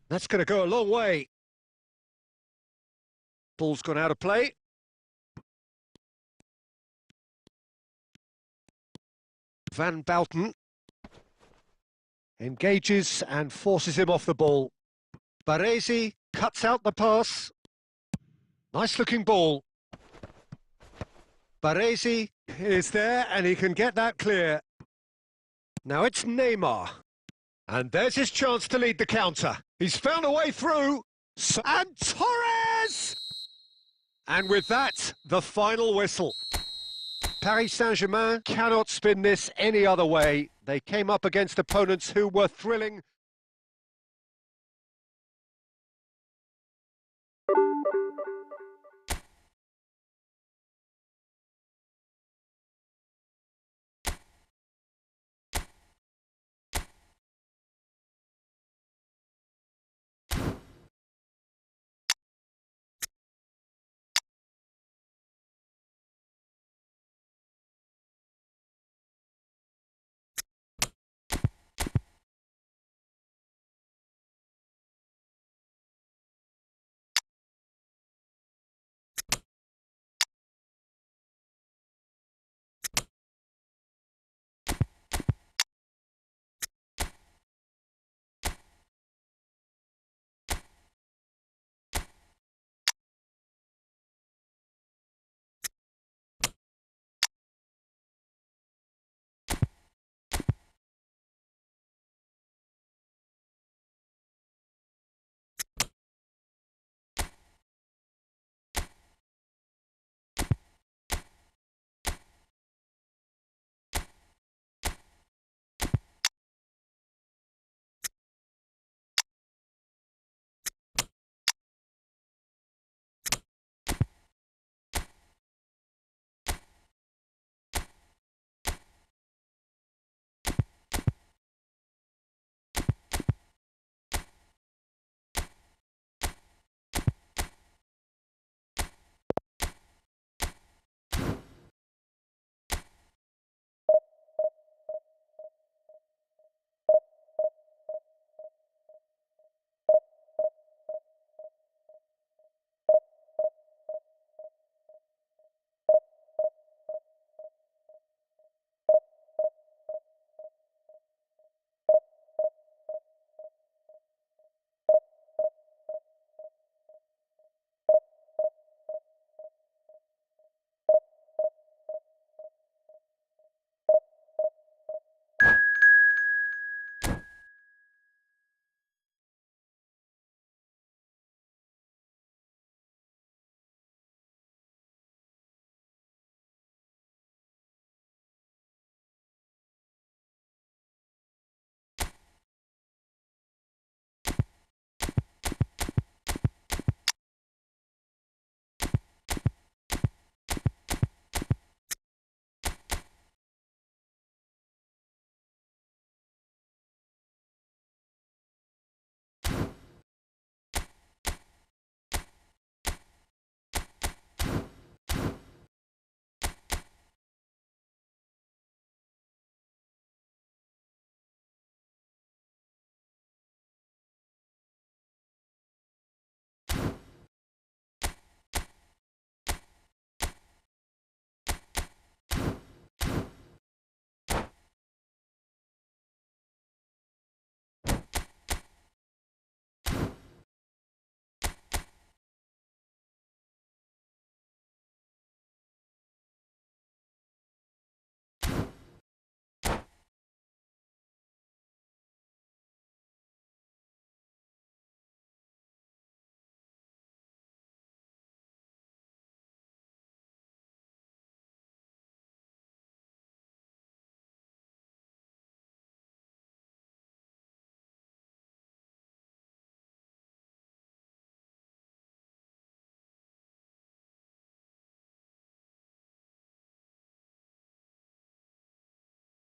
That's going to go a long way. Ball's gone out of play. Van Bouten engages and forces him off the ball. Baresi cuts out the pass. Nice looking ball. Baresi is there and he can get that clear. Now it's Neymar. And there's his chance to lead the counter. He's found a way through. And Torres! And with that, the final whistle. Paris Saint-Germain cannot spin this any other way. They came up against opponents who were thrilling.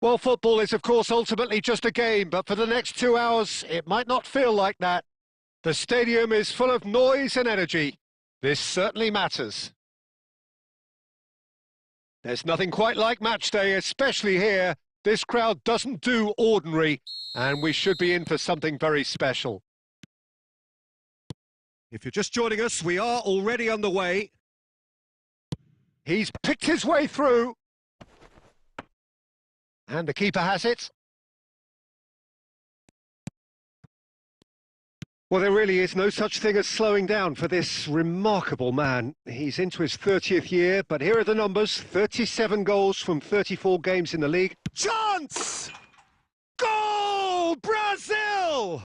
Well, football is, of course, ultimately just a game, but for the next 2 hours, it might not feel like that. The stadium is full of noise and energy. This certainly matters. There's nothing quite like match day, especially here. This crowd doesn't do ordinary, and we should be in for something very special. If you're just joining us, we are already underway. He's picked his way through. And the keeper has it. Well, there really is no such thing as slowing down for this remarkable man. He's into his 30th year, but here are the numbers. 37 goals from 34 games in the league. Chance! Goal! Brazil!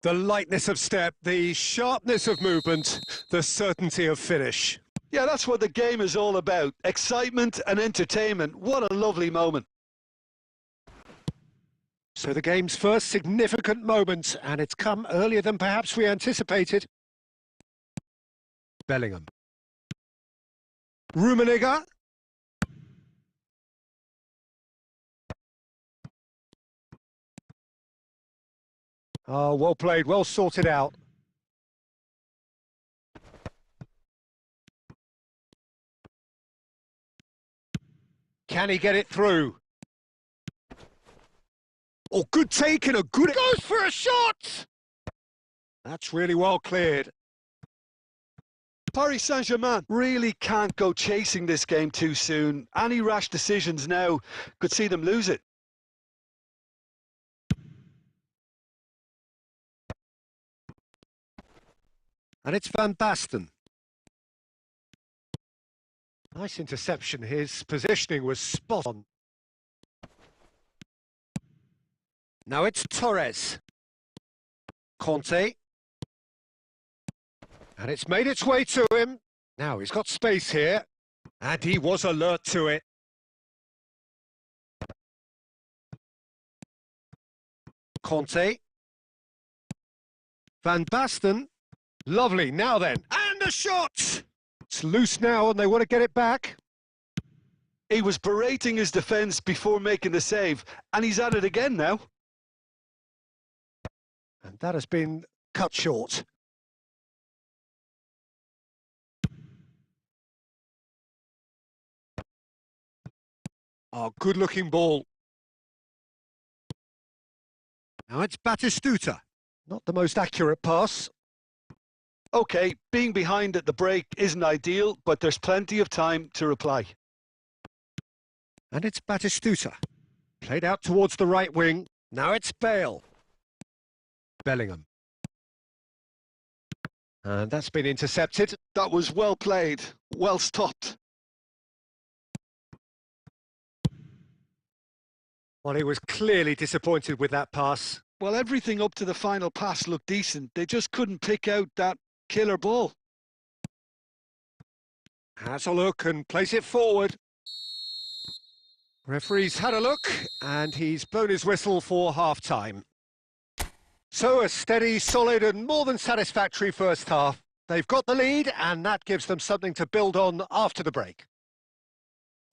The lightness of step, the sharpness of movement, the certainty of finish. Yeah, that's what the game is all about. Excitement and entertainment. What a lovely moment. So the game's first significant moment, and it's come earlier than perhaps we anticipated. Bellingham. Rummenigge. Oh, well played, well sorted out. Can he get it through? Oh, good take and a good... Goes for a shot! That's really well cleared. Paris Saint-Germain really can't go chasing this game too soon. Any rash decisions now could see them lose it. And it's Van Basten. Nice interception. His positioning was spot on. Now it's Torres. Conte. And it's made its way to him. Now he's got space here. And he was alert to it. Conte. Van Basten. Lovely. Now then. And a shot! It's loose now and they want to get it back. He was berating his defence before making the save. And he's at it again now. And that has been cut short. Oh, good-looking ball. Now it's Batistuta. Not the most accurate pass. OK, being behind at the break isn't ideal, but there's plenty of time to reply. And it's Batistuta. Played out towards the right wing. Now it's Bale. Bellingham. And that's been intercepted. That was well played, well stopped. Well, he was clearly disappointed with that pass. Well, everything up to the final pass looked decent. They just couldn't pick out that killer ball. Has a look and plays it forward. Referee's had a look and he's blown his whistle for half-time. So a steady, solid and more than satisfactory first half. They've got the lead and that gives them something to build on after the break.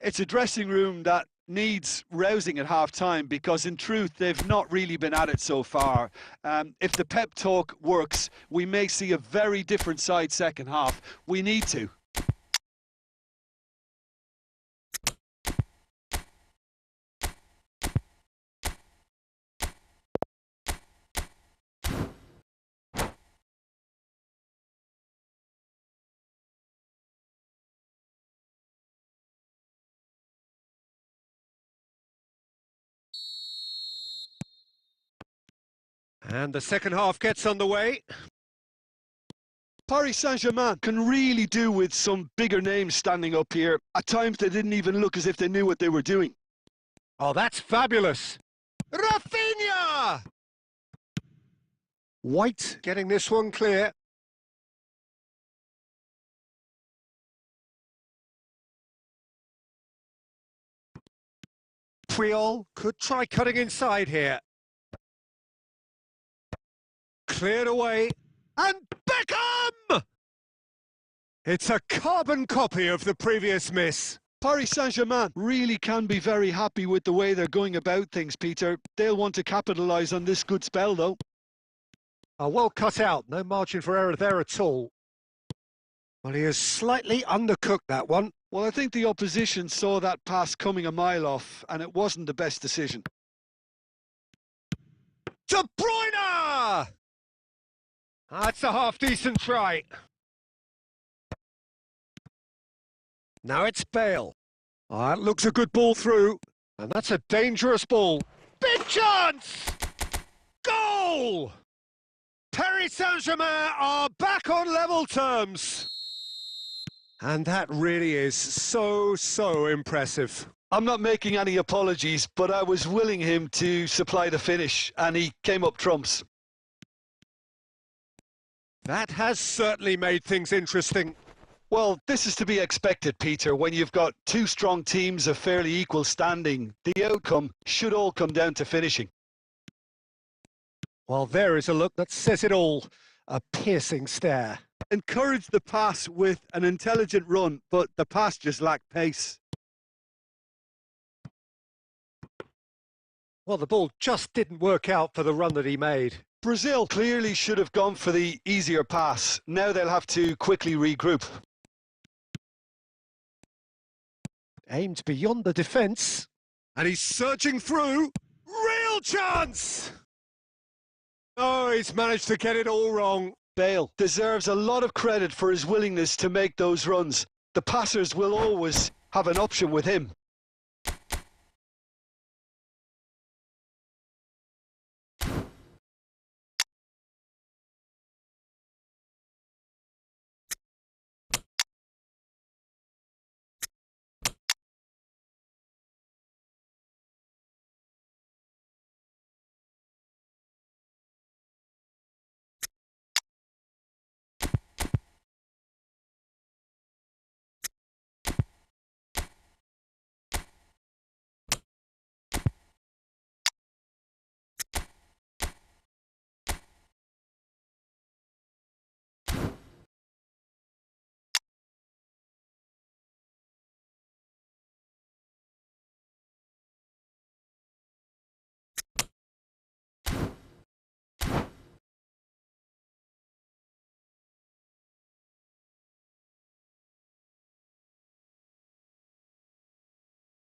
It's a dressing room that needs rousing at half-time because in truth they've not really been at it so far. If the pep talk works, we may see a very different side second half. We need to. And the second half gets underway. Paris Saint-Germain can really do with some bigger names standing up here. At times they didn't even look as if they knew what they were doing. Oh, that's fabulous. Rafinha! White getting this one clear. Puyol could try cutting inside here. Cleared away. And Beckham! It's a carbon copy of the previous miss. Paris Saint-Germain really can be very happy with the way they're going about things, Peter. They'll want to capitalise on this good spell, though. Oh, well cut out. No margin for error there at all. Well, he has slightly undercooked that one. Well, I think the opposition saw that pass coming a mile off, and it wasn't the best decision. De Bruyne! That's a half-decent try. Now it's Bale. That looks a good ball through, and that's a dangerous ball. Big chance! Goal! Paris Saint-Germain are back on level terms. And that really is so impressive. I'm not making any apologies, but I was willing him to supply the finish, and he came up trumps. That has certainly made things interesting. Well, this is to be expected, Peter. When you've got two strong teams of fairly equal standing, the outcome should all come down to finishing. Well, there is a look that says it all. A piercing stare. Encouraged the pass with an intelligent run, but the pass just lacked pace. Well, the ball just didn't work out for the run that he made. Brazil clearly should have gone for the easier pass. Now they'll have to quickly regroup. Aimed beyond the defence. And he's surging through. Real chance! Oh, he's managed to get it all wrong. Bale deserves a lot of credit for his willingness to make those runs. The passers will always have an option with him.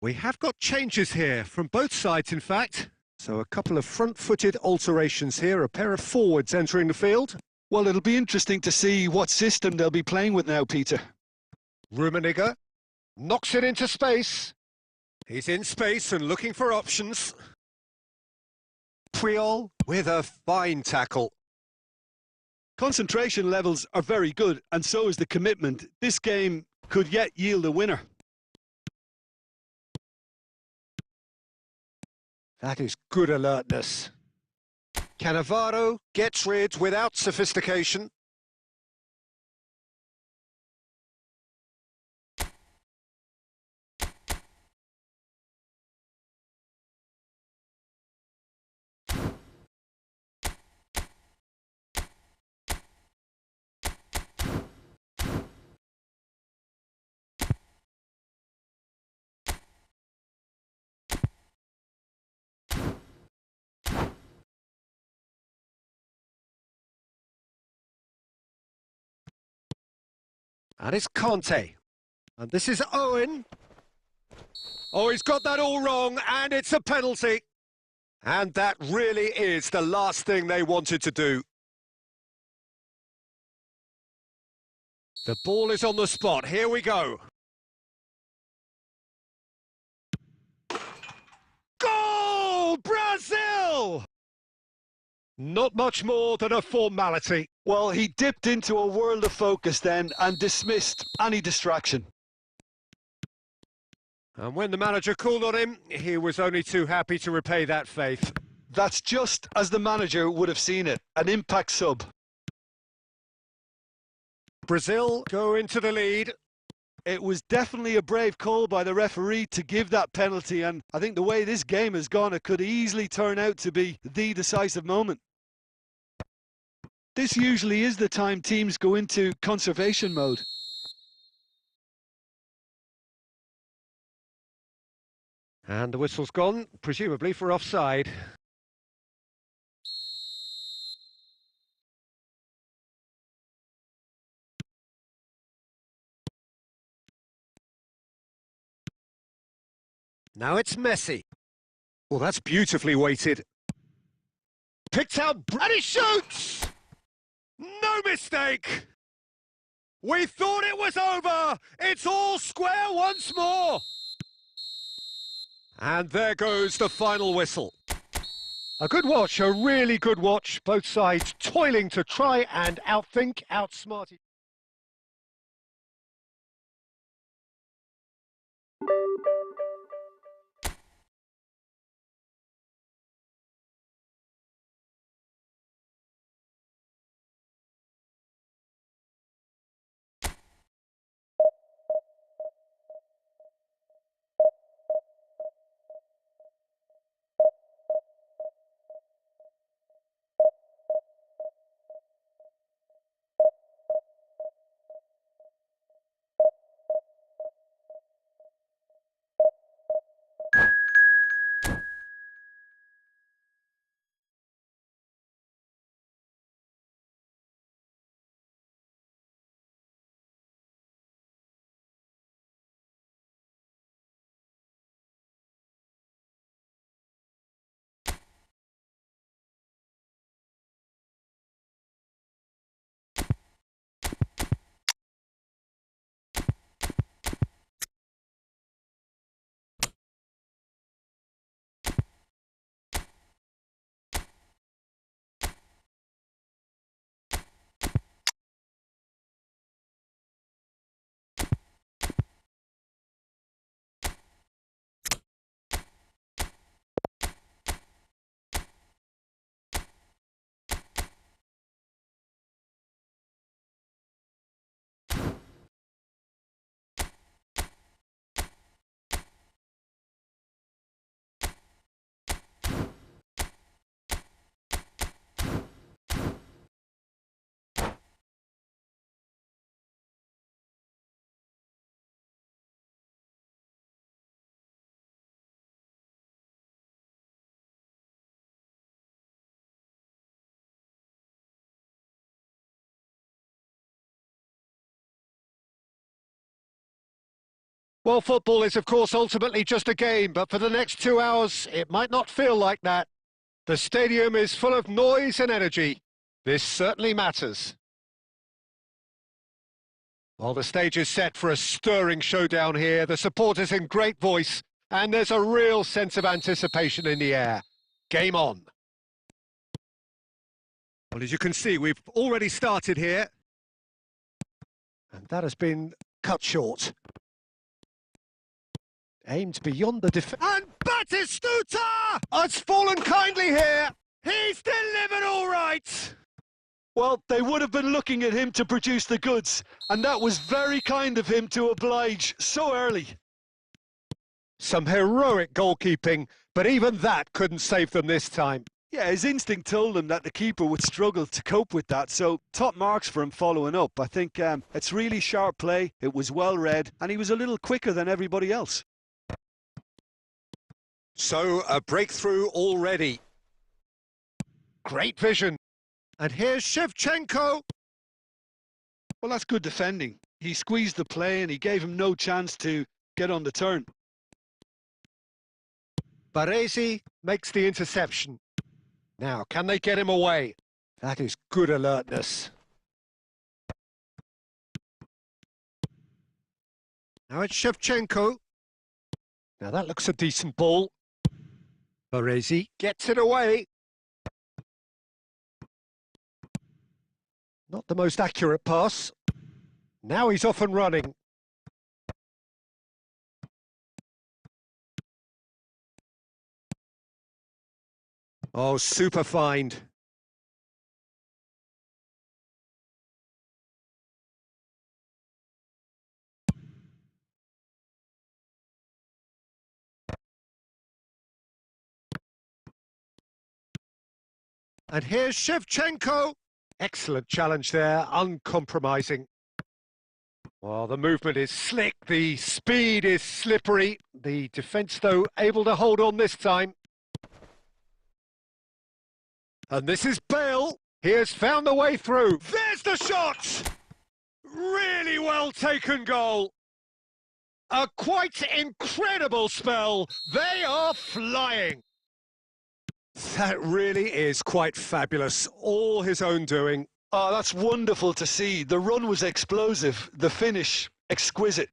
We have got changes here, from both sides in fact. So a couple of front-footed alterations here, a pair of forwards entering the field. Well, it'll be interesting to see what system they'll be playing with now, Peter. Rummenigge knocks it into space. He's in space and looking for options. Puyol with a fine tackle. Concentration levels are very good, and so is the commitment. This game could yet yield a winner. That is good alertness. Cannavaro gets rid without sophistication. And it's Conte. And this is Owen. Oh, he's got that all wrong, and it's a penalty. And that really is the last thing they wanted to do. The ball is on the spot. Here we go. Goal! Brazil! Not much more than a formality. Well, he dipped into a world of focus then and dismissed any distraction. And when the manager called on him, he was only too happy to repay that faith. That's just as the manager would have seen it, an impact sub. Brazil go into the lead. It was definitely a brave call by the referee to give that penalty, and I think the way this game has gone, it could easily turn out to be the decisive moment. This usually is the time teams go into conservation mode. And the whistle's gone, presumably for offside. Now it's Messi. Well, that's beautifully weighted. Picked out, and he shoots! No mistake! We thought it was over! It's all square once more! And there goes the final whistle. A good watch, a really good watch. Both sides toiling to try and outthink, outsmart. Well, football is, of course, ultimately just a game, but for the next 2 hours, it might not feel like that. The stadium is full of noise and energy. This certainly matters. Well, the stage is set for a stirring showdown here. The supporters in great voice, and there's a real sense of anticipation in the air. Game on. Well, as you can see, we've already started here. And that has been cut short. Aimed beyond the defence. And Batistuta has fallen kindly here. He's delivered all right. Well, they would have been looking at him to produce the goods, and that was very kind of him to oblige so early. Some heroic goalkeeping, but even that couldn't save them this time. Yeah, his instinct told him that the keeper would struggle to cope with that, so top marks for him following up. I think it's really sharp play, it was well read, and he was a little quicker than everybody else. So, a breakthrough already. Great vision. And here's Shevchenko. Well, that's good defending. He squeezed the play and he gave him no chance to get on the turn. Baresi makes the interception. Now, can they get him away? That is good alertness. Now it's Shevchenko. Now that looks a decent ball. Baresi gets it away. Not the most accurate pass. Now he's off and running. Oh, super find. And here's Shevchenko. Excellent challenge there, uncompromising. Well, the movement is slick, the speed is slippery. The defence, though, able to hold on this time. And this is Bale. He has found the way through. There's the shot! Really well taken goal. A quite incredible spell. They are flying. That really is quite fabulous. All his own doing. Oh, that's wonderful to see. The run was explosive. The finish, exquisite.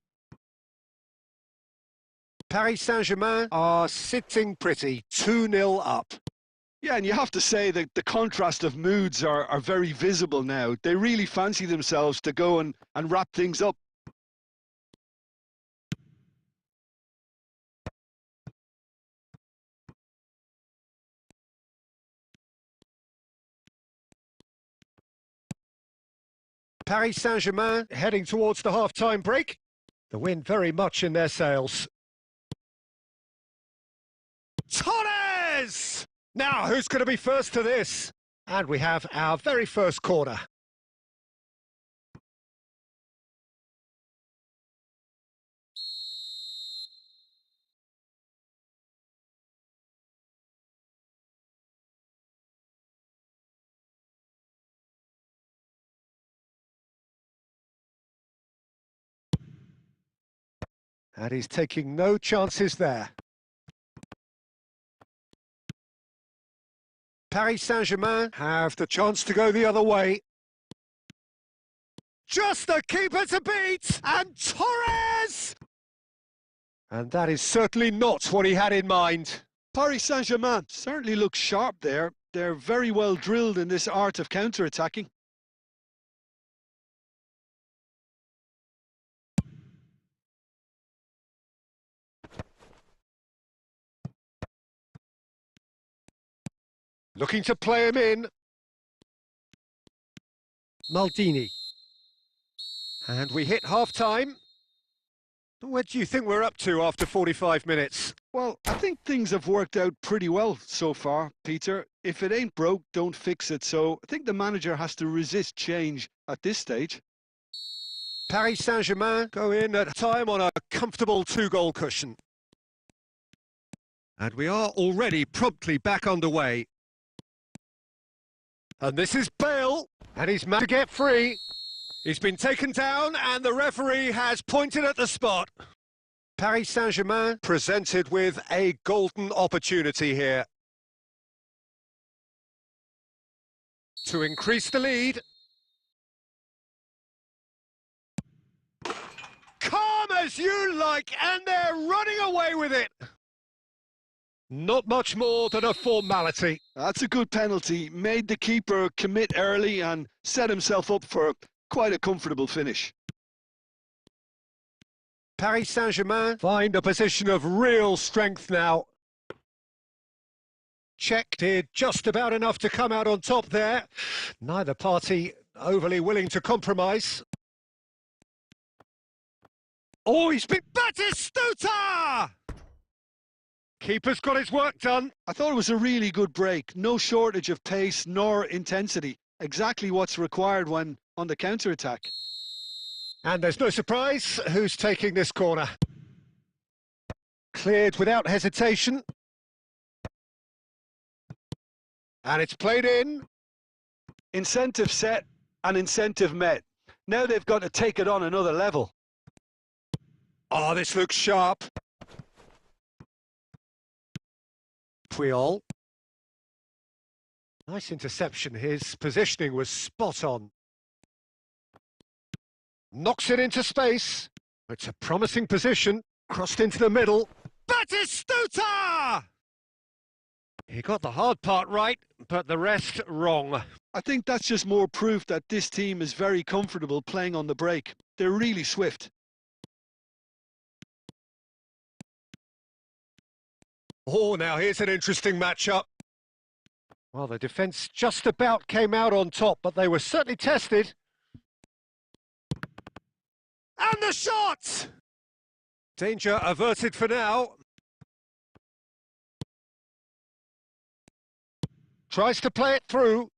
Paris Saint-Germain are sitting pretty, 2-0 up. Yeah, and you have to say that the contrast of moods are very visible now. They really fancy themselves to go and wrap things up. Paris Saint-Germain heading towards the half-time break. The wind very much in their sails. Torres! Now, who's going to be first to this? And we have our very first corner. And he's taking no chances there. Paris Saint-Germain have the chance to go the other way. Just the keeper to beat! And Torres! And that is certainly not what he had in mind. Paris Saint-Germain certainly looks sharp there. They're very well drilled in this art of counter-attacking. Looking to play him in. Maldini. And we hit half-time. What do you think we're up to after 45 minutes? Well, I think things have worked out pretty well so far, Peter. If it ain't broke, don't fix it. So I think the manager has to resist change at this stage. Paris Saint-Germain go in at time on a comfortable 2-goal cushion. And we are already promptly back underway. And this is Bale, and he's managed to get free. He's been taken down, and the referee has pointed at the spot. Paris Saint-Germain presented with a golden opportunity here to increase the lead. Calm as you like, and they're running away with it. Not much more than a formality. That's a good penalty. Made the keeper commit early and set himself up for quite a comfortable finish. Paris Saint-Germain find a position of real strength now. Czech did just about enough to come out on top there. Neither party overly willing to compromise. Oh, he's been Batistuta! Keeper's got his work done. I thought it was a really good break. No shortage of pace nor intensity. Exactly what's required when on the counter-attack. And there's no surprise who's taking this corner. Cleared without hesitation. And it's played in. Incentive set and incentive met. Now they've got to take it on another level. Oh, this looks sharp. Puyol. Nice interception. His positioning was spot on. Knocks it into space. It's a promising position. Crossed into the middle. Batistuta! He got the hard part right, but the rest wrong. I think that's just more proof that this team is very comfortable playing on the break. They're really swift. Oh, now here's an interesting matchup. Well, the defence just about came out on top, but they were certainly tested. And the shot! Danger averted for now. Tries to play it through.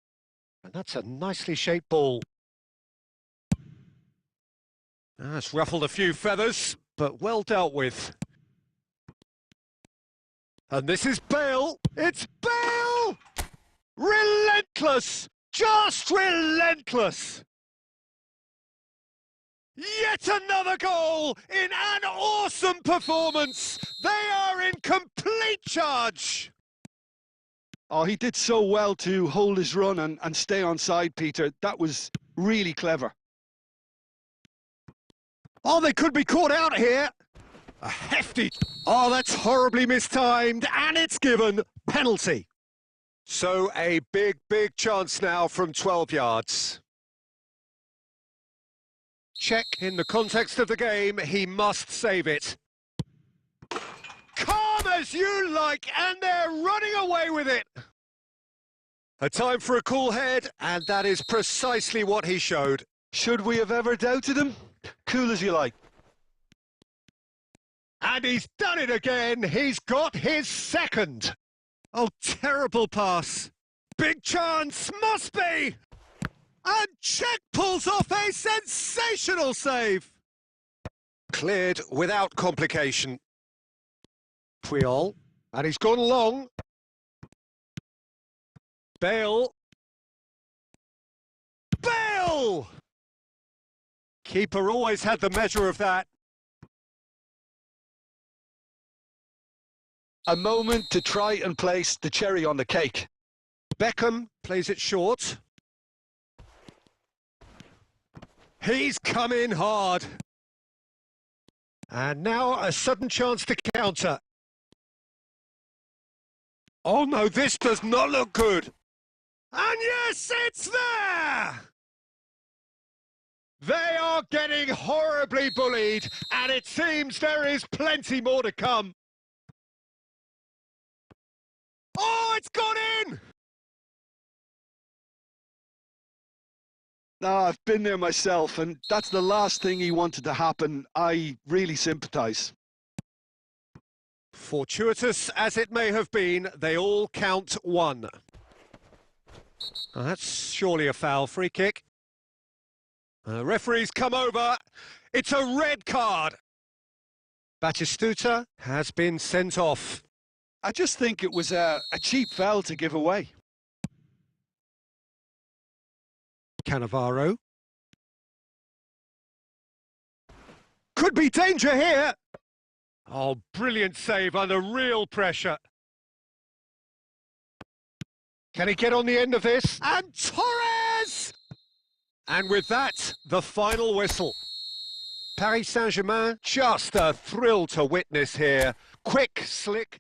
And that's a nicely shaped ball. It's ruffled a few feathers, but well dealt with. And this is Bale. It's Bale! Relentless! Just relentless! Yet another goal in an awesome performance. They are in complete charge. Oh, he did so well to hold his run and stay on side, Peter. That was really clever. Oh, they could be caught out here. A hefty... Oh, that's horribly mistimed, and it's given penalty. So a big chance now from 12 yards. Check in the context of the game, he must save it. Calm as you like, and they're running away with it. A time for a cool head, and that is precisely what he showed. Should we have ever doubted him? Cool as you like. And he's done it again. He's got his second. Oh, terrible pass. Big chance, must be. And Czech pulls off a sensational save. Cleared without complication. Puyol, and he's gone long. Bale. Bale! Keeper always had the measure of that. A moment to try and place the cherry on the cake. Beckham plays it short. He's come in hard. And now a sudden chance to counter. Oh no, this does not look good. And yes, it's there! They are getting horribly bullied, and it seems there is plenty more to come. Oh, it's gone in! No, I've been there myself, and that's the last thing he wanted to happen. I really sympathise. Fortuitous as it may have been, they all count one. Oh, that's surely a foul. Free kick. Referee's come over. It's a red card. Batistuta has been sent off. I just think it was a cheap foul to give away. Cannavaro. Could be danger here. Oh, brilliant save under real pressure. Can he get on the end of this? And Torres! And with that, the final whistle. Paris Saint-Germain, just a thrill to witness here. Quick, slick,